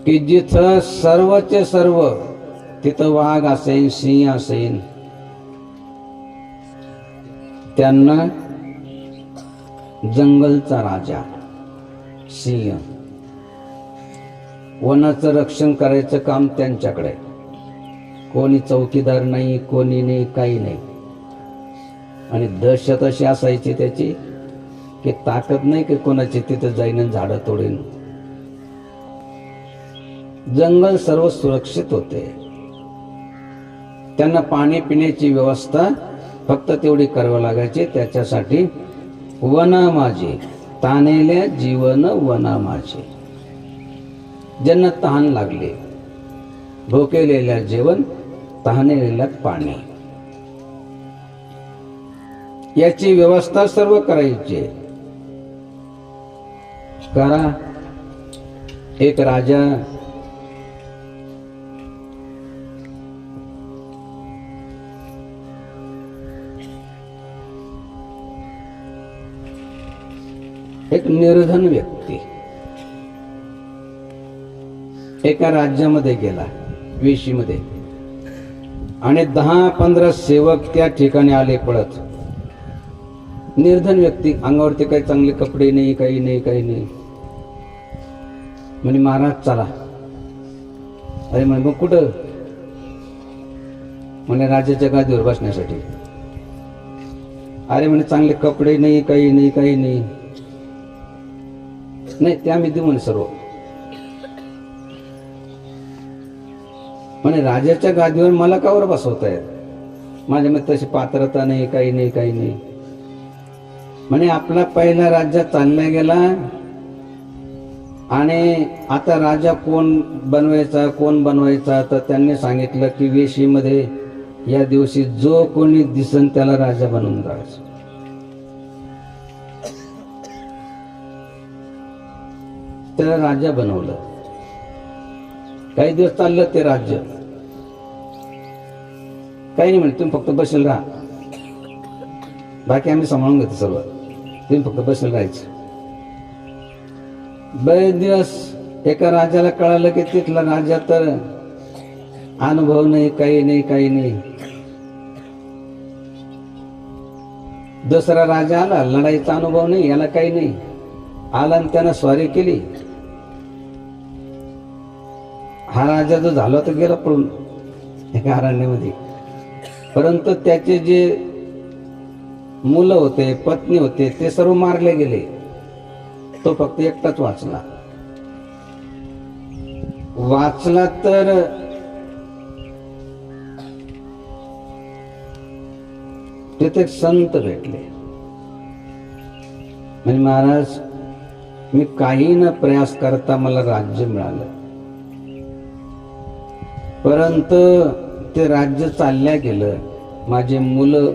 की जिथं सर्वचे सर्व, तिथं वाघ असेल, सिंह असेल, त्यांना जंगलचा राजा सिंह, वनाचं रक्षण करायचं काम त्यांच्याकडे. कोणी चौकीदार नाही, कोणी नाही, काही नाही. आणि दहशत अशी असायची त्याची की ताकद नाही की कोणाची तिथं जाईन झाडं तोडीन. जंगल सर्व सुरक्षित होते. त्यांना पाणी पिण्याची व्यवस्था फक्त तेवढी करावी लागायची. त्याच्यासाठी वना माझे, तानेल्या जीवन वना माझे. ज्यांना तहान लागले, भोकेलेल्या जेवण, तहानेलेल्या पाणी, याची व्यवस्था सर्व करायची. करा. एक राजा एक निर्धन व्यक्ती एका राज्यामध्ये गेला, वेशीमध्ये, आणि 10-15 सेवक त्या ठिकाणी आले पळत. निर्धन व्यक्ती, अंगावरती काही चांगले कपडे नाही, काही नाही, काही नाही. म्हणे महाराज चला. अरे म्हणे मग कुठं? म्हणे राजाच्या गादीवर बसण्यासाठी. अरे म्हणे चांगले कपडे नाही, काही नाही, काही नाही. नाही ते आम्ही देऊ म्हणे सर्व. म्हणे राजाच्या गादीवर मला कावर बसवतायत? माझ्यामध्ये तशी पात्रता नाही, काही नाही, काही नाही. म्हणे आपला पहिला राज्य चालला गेला आणि आता राजा कोण बनवायचा, तर त्यांनी सांगितलं की वेशीमध्ये या दिवशी जो कोणी दिसन त्याला राजा बनवून जायचं. त्याला राजा बनवलं. काही दिवस चाललं ते राज्य. काही नाही म्हणे, तुम्ही फक्त बसेल राहा, बाकी आम्ही सांभाळून घेतो सर्व, तुम्ही फक्त बसेल राहायचं. बरेच दिवस एका राजाला कळालं की तिथला राजा तर अनुभव नाही, काही नाही, काही नाही. दुसरा राजा आला, लढाईचा अनुभव नाही, याला काही नाही. आला आणि त्यानं स्वारी केली. हा राजा जो झाला तो गेला पळून एका अरण्यामध्ये. परंतु त्याचे जे मुलं होते, पत्नी होते, ते सर्व मारले गेले. तो फक्त एकटाच वाचला. वाचला तर तिथे एक संत भेटले. म्हणजे महाराज, मी काही न प्रयास करता मला राज्य मिळालं, परंतु ते राज्य चालल्या गेलं. माझे मुलं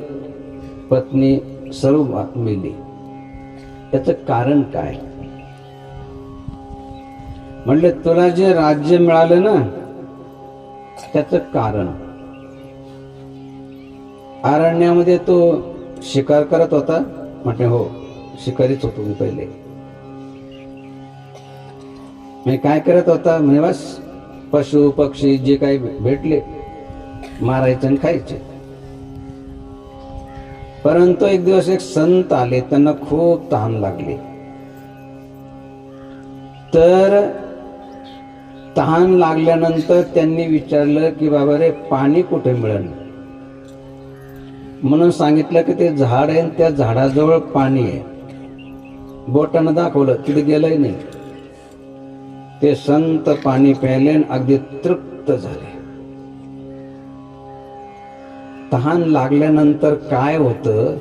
पत्नी सर्व मेली. त्याचं कारण काय? म्हणले, तुला जे राज्य मिळालं ना, त्याचं कारण, अरण्यामध्ये तो शिकार करत होता. म्हटले, हो, शिकारीच होतो मी पहिले. मी काय करत होता? म्हणजे बस पशु पक्षी जे काही भेटले मारायचे आणि खायचे. परंतु एक दिवस एक संत आले, त्यांना खूप तहान लागली. तर तहान लागल्यानंतर त्यांनी विचारलं की बाबा रे, पाणी कुठे मिळेल? म्हणून सांगितलं की ते झाड आहे, त्या झाडाजवळ पाणी आहे. बोटानं दाखवलं, तिथे गेलंही नाही. ते संत पाणी प्यायले आणि अगदी तृप्त झाले. तहान लागल्यानंतर काय होतं,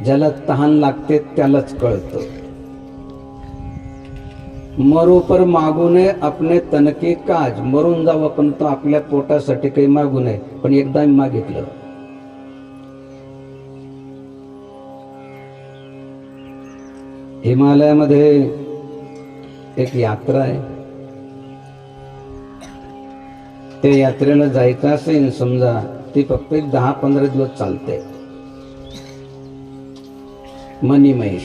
ज्याला तहान लागते त्यालाच कळतं. मरू पर मागू नये अपने तन के काज. मरून जाऊ आपण तर आपल्या पोटासाठी काही मागू नये. पण एकदा मी मागितलं. हिमालयामध्ये एक यात्रा आहे. त्या यात्रेला जायचं असेल समजा, ती फक्त 10-15 दिवस चालते. मणिमहेश,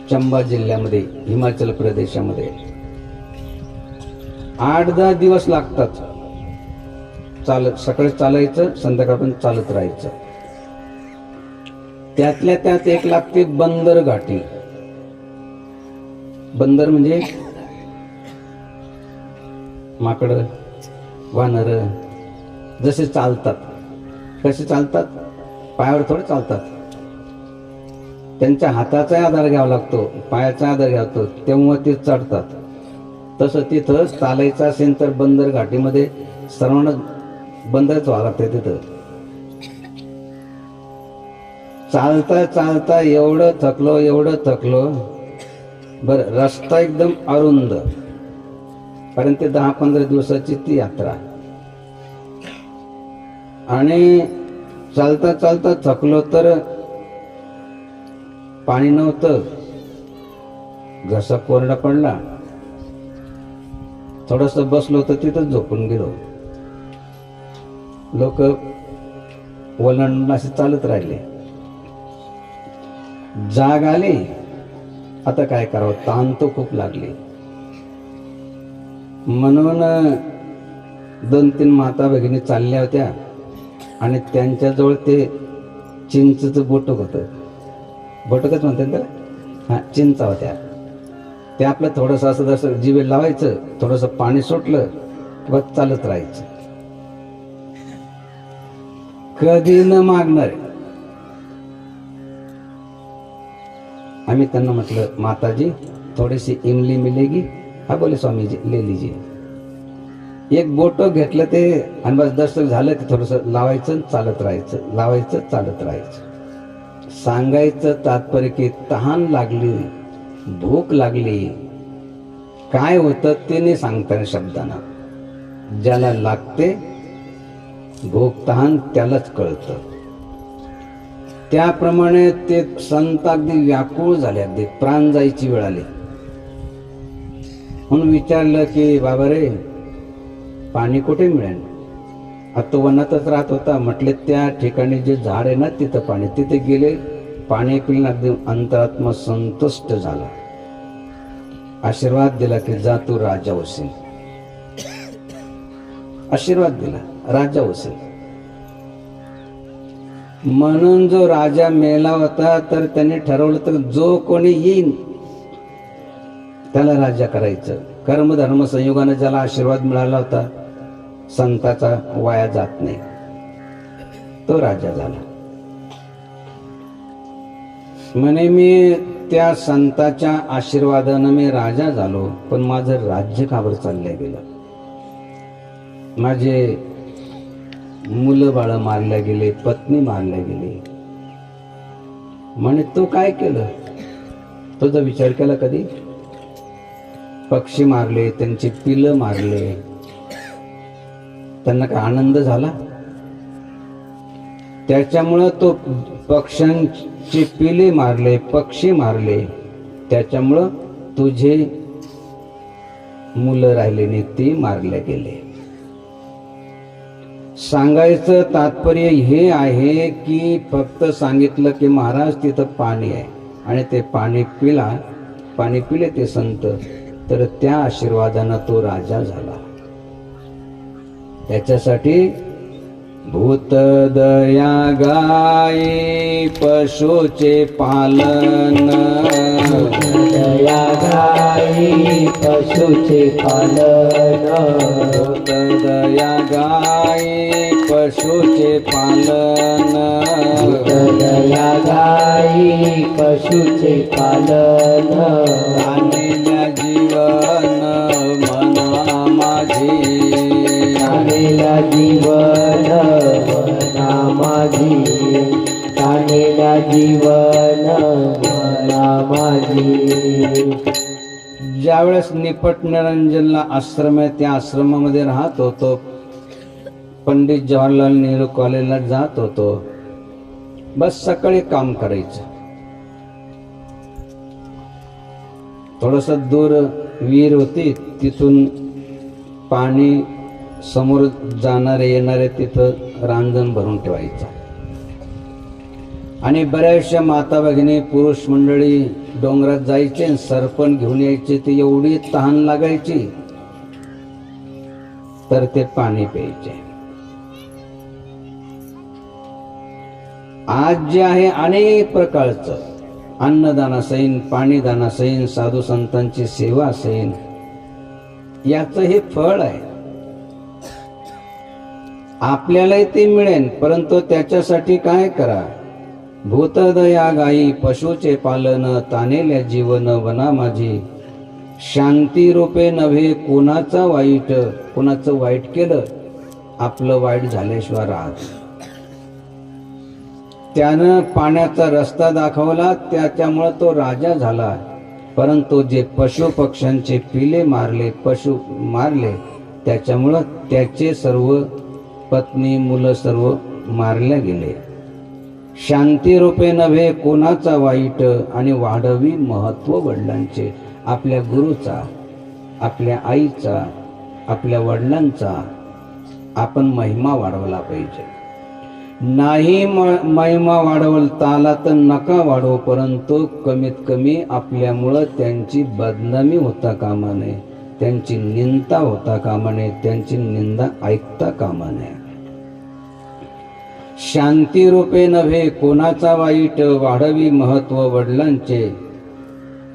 चंबा जिल्ह्यामध्ये, हिमाचल प्रदेशामध्ये 8-10 दिवस लागतात चालत. सकाळी चालायचं, संध्याकाळपर्यंत चालत राहायचं. त्यातल्या त्यात एक लागते बंदर घाटी. बंदर म्हणजे माकड, वानर जसे चालतात. कसे चालतात? पायावर थोडे चालतात. त्यांच्या हाताचा आधार घ्यावा लागतो, पायाचा आधार घ्यावतो, तेव्हा ते चढतात. तसं तिथं चालायचं असेल तर बंदर घाटीमध्ये सर्वांना बंदरच व्हावं लागतं. तिथं चालता चालता एवढं थकलो. बरं, रस्ता एकदम अरुंद. कारण ते 10-15 दिवसाची ती यात्रा. आणि चालता चालता थकलो तर पाणी नव्हतं, घसा कोरडा पडला. थोडस बसलो तर तिथं झोपून गेलो. लोक ओलांडून असे चालत राहिले. जाग आली, आता काय करावं, ताण तो खूप लागली. म्हणून 2-3 माता भगिनी चालल्या होत्या आणि त्यांच्याजवळ ते चिंचचं बोटक होतं. बोटकच म्हणतात त्याला, हा, चिंचा होत्या. ते आपलं थोडंसं असं जसं जिभेला लावायचं, थोडंसं पाणी सुटलं किंवा चालत राहायचं. कधी न मागणार. आम्ही त्यांना म्हटलं, माताजी थोडीशी इमली मिलेगी? हा, बोले स्वामी जी ले लीजिए. एक बोट घेतलं ते आणि बस दर्शक झालं की थोडंसं लावायचं, चालत राहायचं, लावायचं, चालत राहायचं. सांगायचं तात्पर्य की तहान लागली, भूक लागली, काय होतं ते नाही सांगता शब्दानं. ज्याला लागते भूक तहान त्यालाच कळतं. त्याप्रमाणे ते संत अगदी व्याकुळ झाले, अगदी प्राण जायची वेळ आली. म्हणून विचारलं की बाबा रे, पाणी कुठे मिळेल? आता तो वनातच राहत होता. म्हटले त्या ठिकाणी जे झाड आहे ना, तिथं पाणी. तिथे गेले, पाणी पिऊन अगदी अंतरात्मा संतुष्ट झाला. आशीर्वाद दिला की जा तू राजा होशील. आशीर्वाद दिला, राजा होशील. म्हणून जो राजा मेला होता तर त्याने ठरवलं तर जो कोणी येईल त्याला राजा करायचं. कर्मधर्म संयोगाने ज्याला आशीर्वाद मिळाला होता, संताचा वाया जात नाही, तो राजा झाला. म्हणे मी त्या संताच्या आशीर्वादानं मी राजा झालो, पण माझं राज्य काबर चाललंय गेलं. माझे मुलं बाळ मारल्या गेले, पत्नी मारल्या गेली. म्हणे तो काय केलं, तुझा विचार केला कधी? पक्षी मारले, त्यांची पिलं मारले, त्यांना काय आनंद झाला? त्याच्यामुळं तो पक्ष्यांची पिले मारले, पक्षी मारले, त्याच्यामुळं तुझे मुलं राहिले नाही, ती मारले गेले. सांगायचं तात्पर्य हे आहे की फक्त सांगितलं की महाराज तिथं पाणी आहे आणि ते पाणी पिले ते संत, तर त्या आशीर्वादानं तो राजा झाला. त्याच्यासाठी भूत दया गाई पशुचे पालन, दया गाई पशुचे पालन, भूत दया गाई पशुचे पालन, दया गाई पशुचे पालन, तानेल्या जीवन मना माझी, तानेला जीवन मना माझी, तानेला जीवन मना माझी. ज्यावेळेस निपट निरंजनला आश्रम आहे, त्या आश्रमामध्ये राहत होतो. पंडित जवाहरलाल नेहरू कॉलेजला जात होतो. बस सकाळी काम करायचं. थोडस दूर विहीर होती, तिथून पाणी समोर जाणारे येणारे तिथं रांजण भरून ठेवायचं. आणि बऱ्याचशा माता भगिनी पुरुष मंडळी डोंगरात जायचे, सरपण घेऊन यायचे. ते एवढी तहान लागायची तर ते पाणी प्यायचे. आज जे आहे अनेक प्रकारचं अन्नदान असेल, पाणीदान असेल, साधू संतांची सेवा असेल, याचं हे फळ आहे. आपल्यालाही ते मिळेल, परंतु त्याच्यासाठी काय करा? भूतदया गाई पशुचे पालन, तानेल्या जीवन वना माझी. शांती रूपे नव्हे कोणाचा वाईट, कोणाचं वाईट केलं आपलं वाईट झाल्याशिवाय राहत. त्यानं पाण्याचा रस्ता दाखवला, त्याच्यामुळे तो राजा झाला. परंतु जे पशु पक्ष्यांचे पिले मारले, पशु मारले, त्याच्यामुळं त्याचे सर्व पत्नी मुलं सर्व मारल्या गेले. शांती रूपे नव्हे कोणाचा वाईट, आणि वाढवी महत्व वडिलांचे. आपल्या गुरुचा, आपल्या आईचा, आपल्या वडिलांचा आपण महिमा वाढवला पाहिजे. नाही महिमा वाढवता आला तर नका वाढवू, परंतु कमीत कमी आपल्यामुळं त्यांची बदनामी होता कामा नये, त्यांची निंदा होता कामा नये, त्यांची निंदा ऐकता कामा नये. शांती रूपे नव्हे कोणाचा वाईट, वाढवी महत्व वडिलांचे.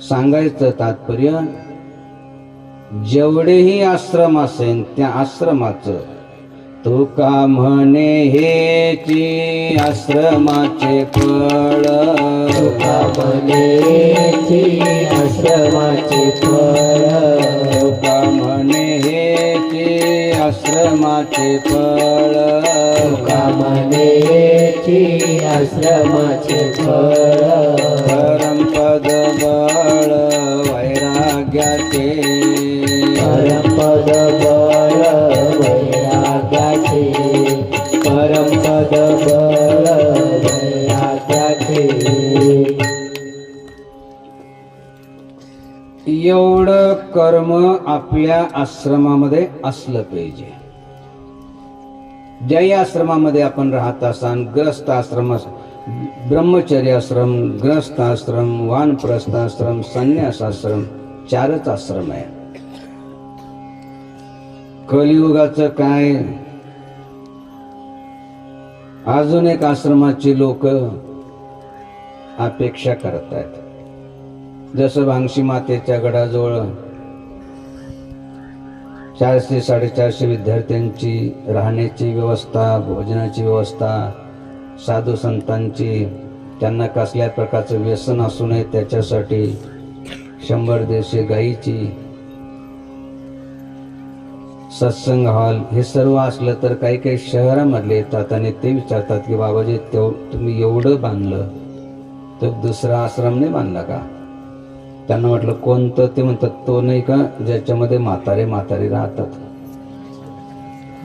सांगायचं तात्पर्य, जेवढेही आश्रम असेल त्या आश्रमाचं तुका म्हणे हेची आश्रमाचे फळ, तुका म्हणे हेची आश्रमाचे फळ, तुका म्हणे हेची आश्रमाचे फळ, तुका म्हणे हेची आश्रमाचे फळ. परमपद बळ वैराग्याचे, परमपद बळ वैराग्याचे, परमपद बळ वैराग्याचे. एवढं कर्म आपल्या आश्रमामध्ये असलं पाहिजे. ज्याही आश्रमामध्ये आपण राहत असाल, ग्रस्त आश्रम, ब्रह्मचर्य आश्रम, ग्रस्त आश्रम, वानप्रस्थ आश्रम, संन्यास आश्रम, 4च आश्रम आहे. कलियुगाचं काय, अजून एक आश्रमाची लोक अपेक्षा करतायत. जसं भांगशी मातेच्या गडाजवळ 400-450 विद्यार्थ्यांची राहण्याची व्यवस्था, भोजनाची व्यवस्था, साधू संतांची, त्यांना कसल्या प्रकारचं व्यसन असू नये त्याच्यासाठी 100 देशी गाईची, सत्संग हॉल, हे सर्व असलं तर काही काही शहरामधले येतात आणि ते विचारतात की बाबाजी तुम्ही एवढं बांधलं तर दुसरा आश्रम नाही बांधला का? त्यांना म्हटलं कोणतं? ते म्हणतात तो नाही का ज्याच्यामध्ये म्हातारे म्हातारी राहतात,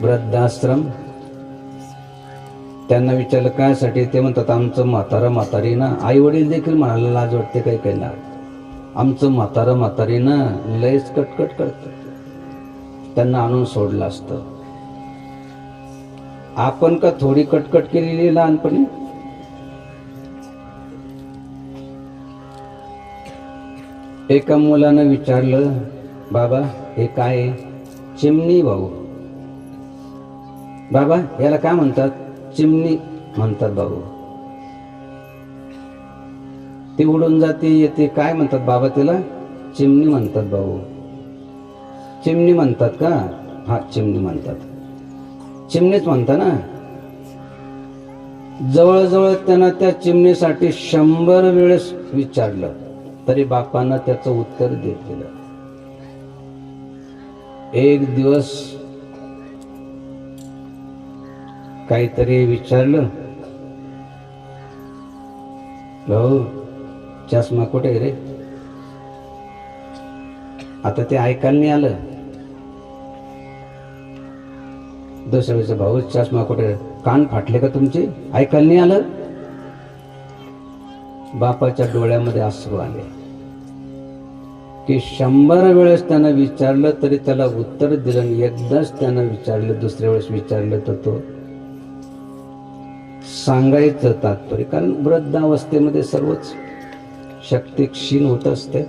वृद्धाश्रम. त्यांना विचारलं कायसाठी? ते म्हणतात आमचं म्हातारं म्हातारी ना, आई वडील देखील म्हणायला लाज वाटते काही काही ना, आमचं म्हातारं म्हातारी ना लयच कटकट करतात, त्यांना आणून सोडलं असतं. आपण का थोडी कटकट केलेली लहानपणी? एका मुलानं विचारलं बाबा हे काय आहे? चिमणी भाऊ. बाबा याला काय म्हणतात? चिमणी म्हणतात भाऊ. ती उडून जाते येते, काय म्हणतात बाबा तिला? चिमणी म्हणतात भाऊ. चिमणी म्हणतात का? हा चिमणी म्हणतात. चिमणीच म्हणता ना. जवळजवळ त्यानं त्या चिमणीसाठी 100 वेळेस विचारलं तरी बापानं त्याचं उत्तर देत गेलं. एक दिवस काहीतरी विचारलं, भाऊ चष्मा कुठे रे? आता ते ऐकायला नाही आलं. दुसऱ्या वेळेस भाऊ चष्मा कुठे? कान फाटले का तुमचे? ऐकायला नाही आलं? बापाच्या डोळ्यामध्ये अश्रू आले की 100 वेळेस त्यानं विचारलं तरी त्याला उत्तर दिलं. एकदाच त्यानं विचारलं, दुसऱ्या वेळेस विचारलं तर तो सांगायचं तात्पर्य, कारण वृद्धावस्थेमध्ये सर्वच शक्ती क्षीण होत असते.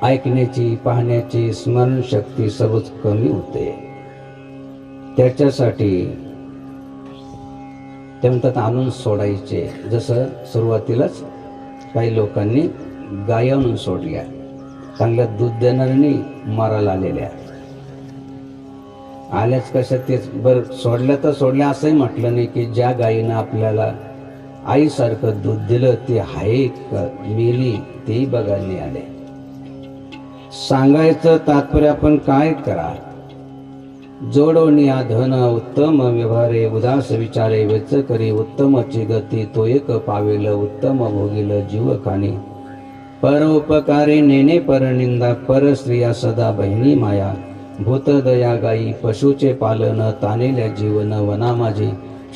ऐकण्याची, पाहण्याची, स्मरणशक्ती सर्वच कमी होते. त्याच्यासाठी ते म्हणतात आणून सोडायचे. जसं सुरुवातीलाच काही लोकांनी गाय आणून सोडल्या, चांगल्या दूध देणाऱ्यांनी मारायला आलेल्या. आल्याच कशा तेच बरं, सोडल्या तर सोडल्या असंही म्हटलं नाही की ज्या गायीनं आपल्याला आईसारखं दूध दिलं ते आहे का मेली तेही बघायला नाही आले. सांगायचं तात्पर्य आपण काय करा? जोडवणिया धन उत्तम व्यवहारे, उदास विचारे वेच करी, उत्तमची गती तो एक पावेल, उत्तम भोगील जीव खाणी, परोपकारे नेणे परनिंदा, परस्त्रिया सदा बहिणी माया, भूत दया गाई पशुचे पालन, तानेल्या जीवन वना माझे,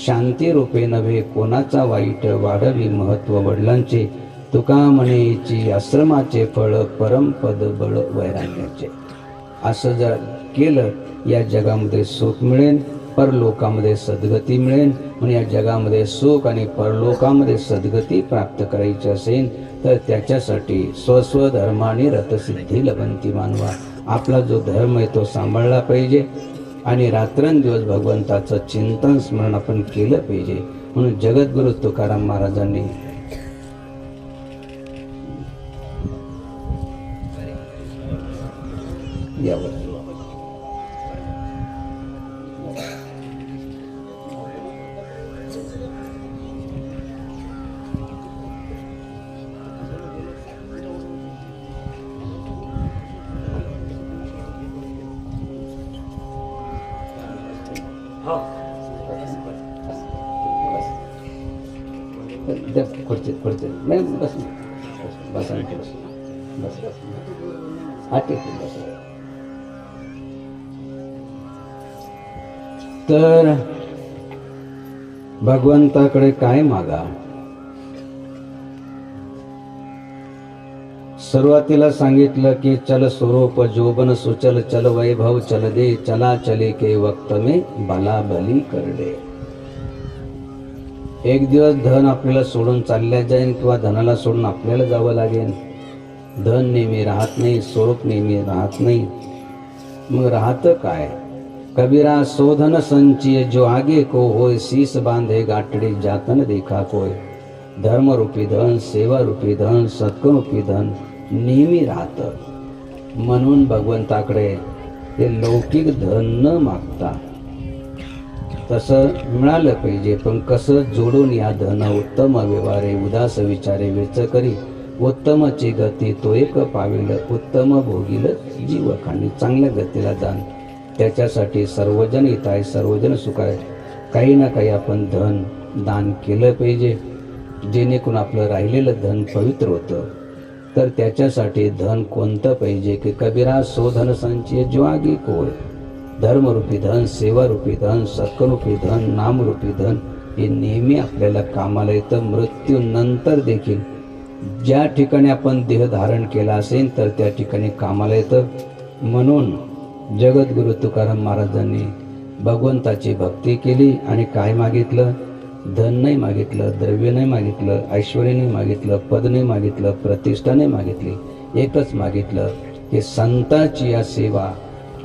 शांती रूपे नव्हे कोणाचा वाईट, वाढवी महत्व वडिलांचे, तुका म्हणेची आश्रमाचे फळ, परमपद बळ वैराग्याचे. असं जर केलं या जगामध्ये सुख मिळेल, परलोकामध्ये सद्गती मिळेल. म्हणून या जगामध्ये सुख आणि परलोकामध्ये सद्गती प्राप्त करायची असेल तर त्याच्यासाठी स्वस्व धर्माने रतसिद्धी लभंती मानवा. आपला जो धर्म आहे तो सांभाळला पाहिजे आणि रात्रंदिवस भगवंताचं चिंतन स्मरण आपण केलं पाहिजे. म्हणून जगद्गुरु तुकाराम महाराजांनी यावर खुर्ची नाही बस बस बस हा ठीक आहे बस. तर भगवंताकडे काय मागा? सुरुवातीला सांगितलं की चल स्वरूप जोबन सुचल, चल वैभव चल दे, चला चले के वक्त में बाला बली करडे. एक दिवस धन आपल्याला सोडून चालल्या जाईल किंवा धनाला सोडून आपल्याला जावं लागेल. धन नेहमी राहत नाही, स्वरूप नेहमी राहत नाही. मग राहतं काय? कबीरा शोधन संचिय जो आगे को होय, शीस बांधे गाठडी जातन देखा कोय. धर्मरूपी धन, सेवारूपी धन, सत्करूपी धन नेहमी राहतं. म्हणून भगवंताकडे ते लौकिक धन न मागता तसं मिळालं पाहिजे. पण कसं? जोडून या धन उत्तम व्यवहारे, उदास विचारे वेच करी. उत्तमची गती तो एक पाविल, उत्तम भोगील जीव खाणी. चांगल्या गतीला जाण, त्याच्यासाठी सर्वजन हित आहे, सर्वजन सुख आहे. काही ना काही आपण धन दान केलं पाहिजे, जेणेकरून आपलं राहिलेलं धन पवित्र होतं. तर त्याच्यासाठी धन कोणतं पाहिजे? की कबीरा शोधन संचय जो आगे कोय. धर्मरूपी धन, सेवारूपी धन, सत्करूपी धन, नामरूपी धन हे नेहमी आपल्याला कामाला येतं. मृत्यूनंतर देखील ज्या ठिकाणी आपण देह धारण केला असेल तर त्या ठिकाणी कामाला येतं. म्हणून जगद्गुरु तुकाराम महाराजांनी भगवंताची भक्ती केली आणि काय मागितलं? धन नाही मागितलं, द्रव्य नाही मागितलं, ऐश्वर नाही मागितलं, पद नाही मागितलं, प्रतिष्ठा नाही मागितली. एकच मागितलं की संताची या सेवा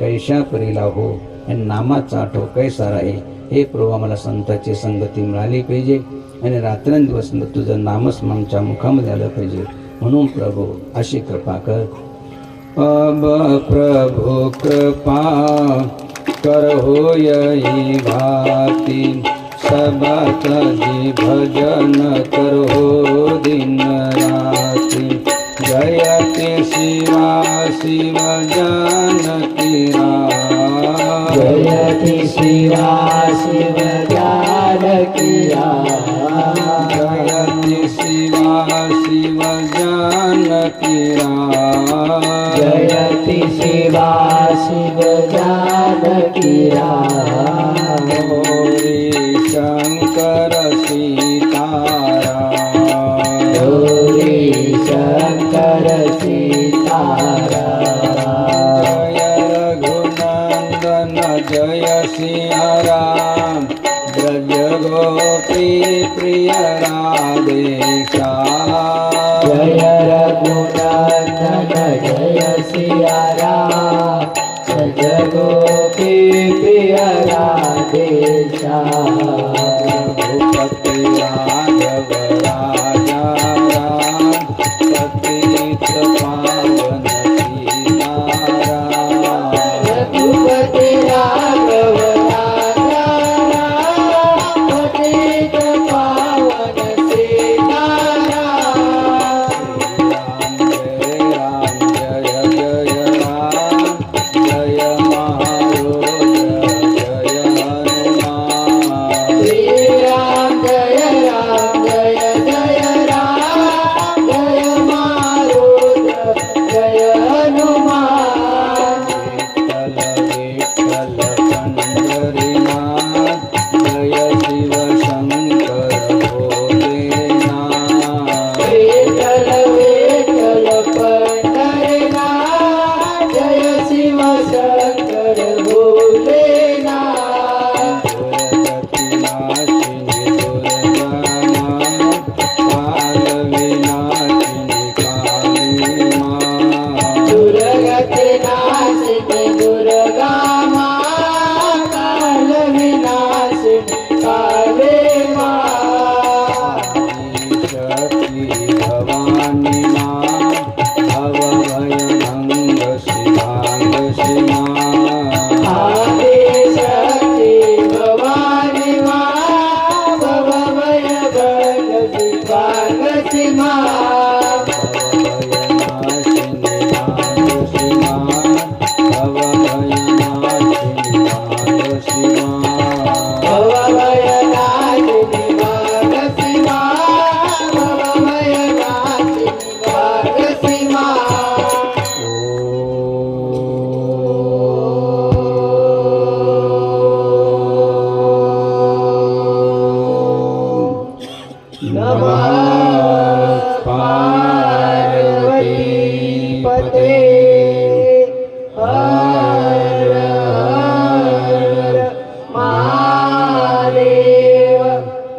कैशा परीला हो, नामाचा आठो कैसा राहे. हे प्रभू, आम्हाला संताची संगती मिळाली पाहिजे आणि रात्रंदिवस तुझं नामस्मरण आमच्या मुखामध्ये आलं पाहिजे. म्हणून प्रभू अशी कृपा कर. अब प्रभु कृपा कर हो यही भाती, सबत जी भजन करो दिन राती. जयति शिवा शिव जानकी राम, जयति शिवा शिव जानकी राम, जयति शिवा शिव जानकी राम, जयति शिवा शिव जानकी राम. शंकर सीताराम, गौरी शंकर सीताराम. जय रघुनंदन जय सिया राम, ब्रज गोपी प्रिय राधेश्याम. जय रघुनंदन जय सिया राम, जय गोपी प्रिय राधेश्याम. रघुपति राघव राजा राम, पतित पावन सीताराम. रघुपति राघव राजा राम, पतित पावन सीताराम. राम जय जय राम, जय महारोज जय हनुमान. श्री राम जय राम जय जय राम, जय मारुत जय हनुमान. विठ्ठल पंढरीनाथ, जय शिव शंकर भोलेनाथ. विठ्ठल विठ्ठल पंढरीनाथ, जय शिव शंकर भोलेनाथ. दुर्गतिनाशिनी दुर्गामात, कालविनाशिनी काली मात. दुर्गति नाशिनी दुर्गा माँ, काल विनाशिनी काली माँ. शक्ति भवानी मात, भवभयभंग शिवांग शिवा. आदि शक्ति भवानी माँ, भवभय भंग शिवांग माँ. भवभय नाशिनी भागसी माँ, भवभय नाशिनी भागसी माँ. नमः पार्वती पते, हर हर महादेव.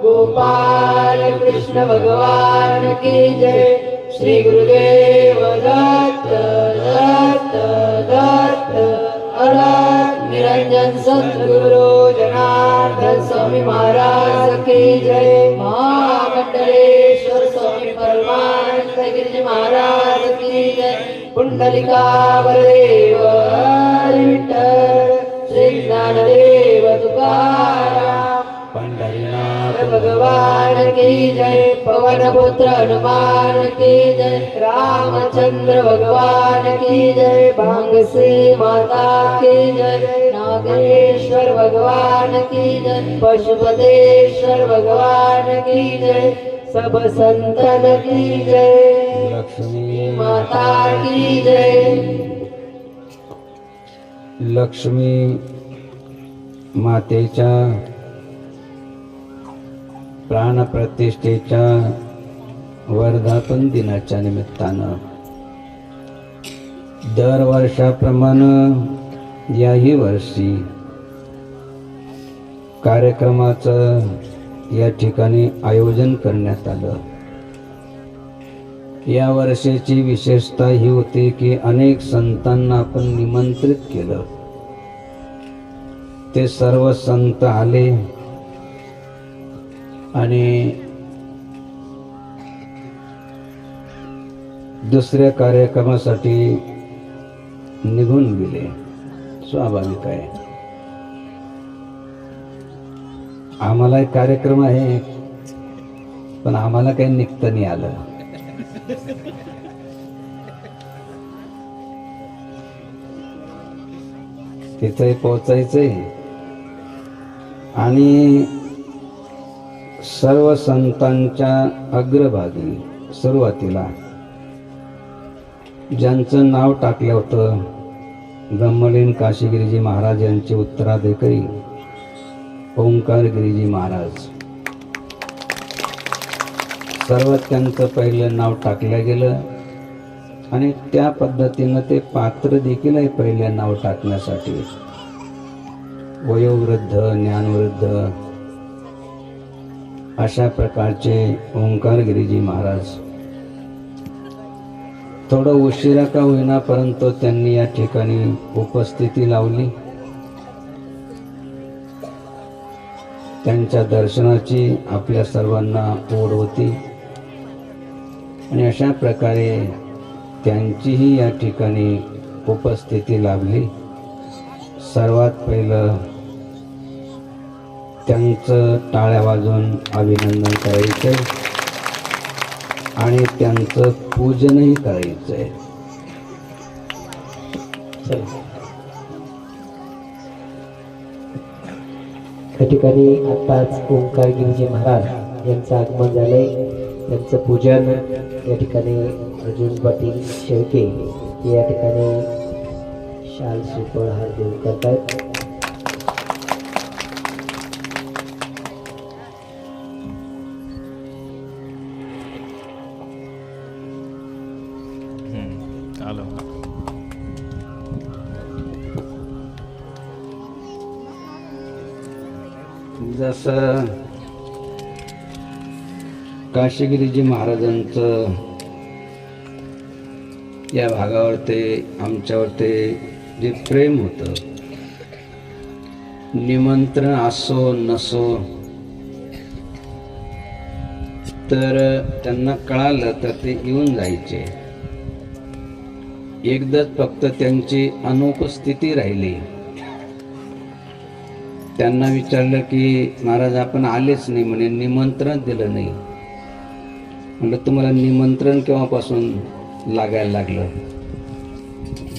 गोपाल कृष्ण भगवान की जय. श्री गुरुदेव दत्त की जय महामंडलेश्वर स्वामी परमानंद गिरिजी महाराज की जय पुंडलिका वरदेव हरी विठ्ठल श्री ज्ञानदेव तुकाराम पंढरीनाथ भगवान की जय पवन पुत्र हनुमान की जय रामचंद्र भगवान की जय भांगसी माता की जय नागेश्वर भगवान की जय पशुपतेश्वर भगवान की जय सब संतन की जय लक्ष्मी माता की जय लक्ष्मी मातेच्या प्राणप्रतिष्ठेच्या वर्धापन दिनाच्या निमित्तानं दरवर्षाप्रमाणे याही वर्षी कार्यक्रमाचं या ठिकाणी आयोजन करण्यात आलं. या वर्षाची विशेषता ही होती की अनेक संतांना आपण निमंत्रित केलं. ते सर्व संत आले आणि दुसऱ्या कार्यक्रमासाठी निघून गेले. स्वाभाविक आहे. आम्हाला एक कार्यक्रम आहे पण आम्हाला काही निघता नाही आलं. तिथे पोहोचायचंय आणि सर्व संतांच्या अग्रभागी सुरुवातीला ज्यांचं नाव टाकलं होतं ब्रह्मलीन काशीगिरीजी महाराज यांचे उत्तराधिकारी ओंकार गिरीजी महाराज, सर्वात त्यांचं पहिलं नाव टाकलं गेलं आणि त्या पद्धतीनं ते पात्र देखील आहे पहिलं नाव टाकण्यासाठी. वयोवृद्ध ज्ञानवृद्ध अशा प्रकारचे ओंकार गिरीजी महाराज थोडं उशिरा का होईना परंतु त्यांनी या ठिकाणी उपस्थिती लावली. त्यांच्या दर्शनाची आपल्या सर्वांना ओढ होती आणि अशा प्रकारे त्यांचीही या ठिकाणी उपस्थिती लाभली. सर्वात पहिलं त्यांचं टाळ्या वाजवून अभिनंदन करायचंय आणि त्यांचं पूजनही करायचंय. या ठिकाणी आताच ओंकार गिरीजी महाराज यांचं आगमन झालंय. त्यांचं पूजन या ठिकाणी अर्जुन पाटील शेळके या ठिकाणी शाल श्रीफळ हार देऊन करतायत. जसं काशीगिरीजी महाराजांचं या भागावर ते आमच्यावर ते जे प्रेम होतं, निमंत्रण असो नसो तर त्यांना कळालं तर ते येऊन जायचे. एकदाच फक्त त्यांची अनुपस्थिती राहिली. त्यांना विचारलं की महाराज आपण आलेच नाही म्हणे, निमंत्रण दिलं नाही. म्हणलं तुम्हाला निमंत्रण केव्हापासून लागायला लागलं?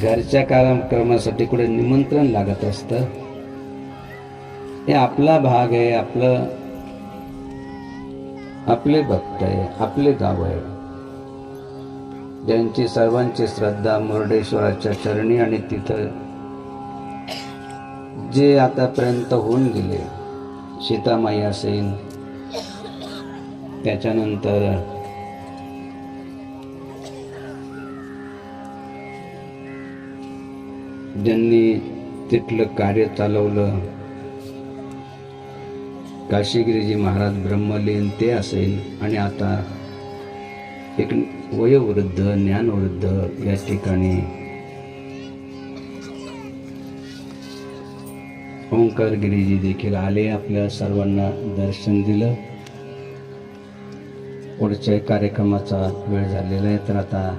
घरच्या कार्यक्रमासाठी कुठे निमंत्रण लागत असतं? हे आपला भाग आहे, आपले भक्त आहे, आपले गाव आहे, ज्यांची सर्वांची श्रद्धा मुर्डेश्वराच्या चरणी आणि तिथं जे आतापर्यंत होऊन गेले, सीतामाई असेल, त्याच्यानंतर ज्यांनी तिथलं कार्य चालवलं, काशीगिरीजी महाराज ब्रह्मलीन ते असेल, आणि आता एक वयोवृद्ध ज्ञानवृद्ध या ठिकाणी ओंकार गिरीजी देखील आले, आपल्या सर्वांना दर्शन दिलं. पुढच्या कार्यक्रमाचा वेळ झालेला आहे, तर आता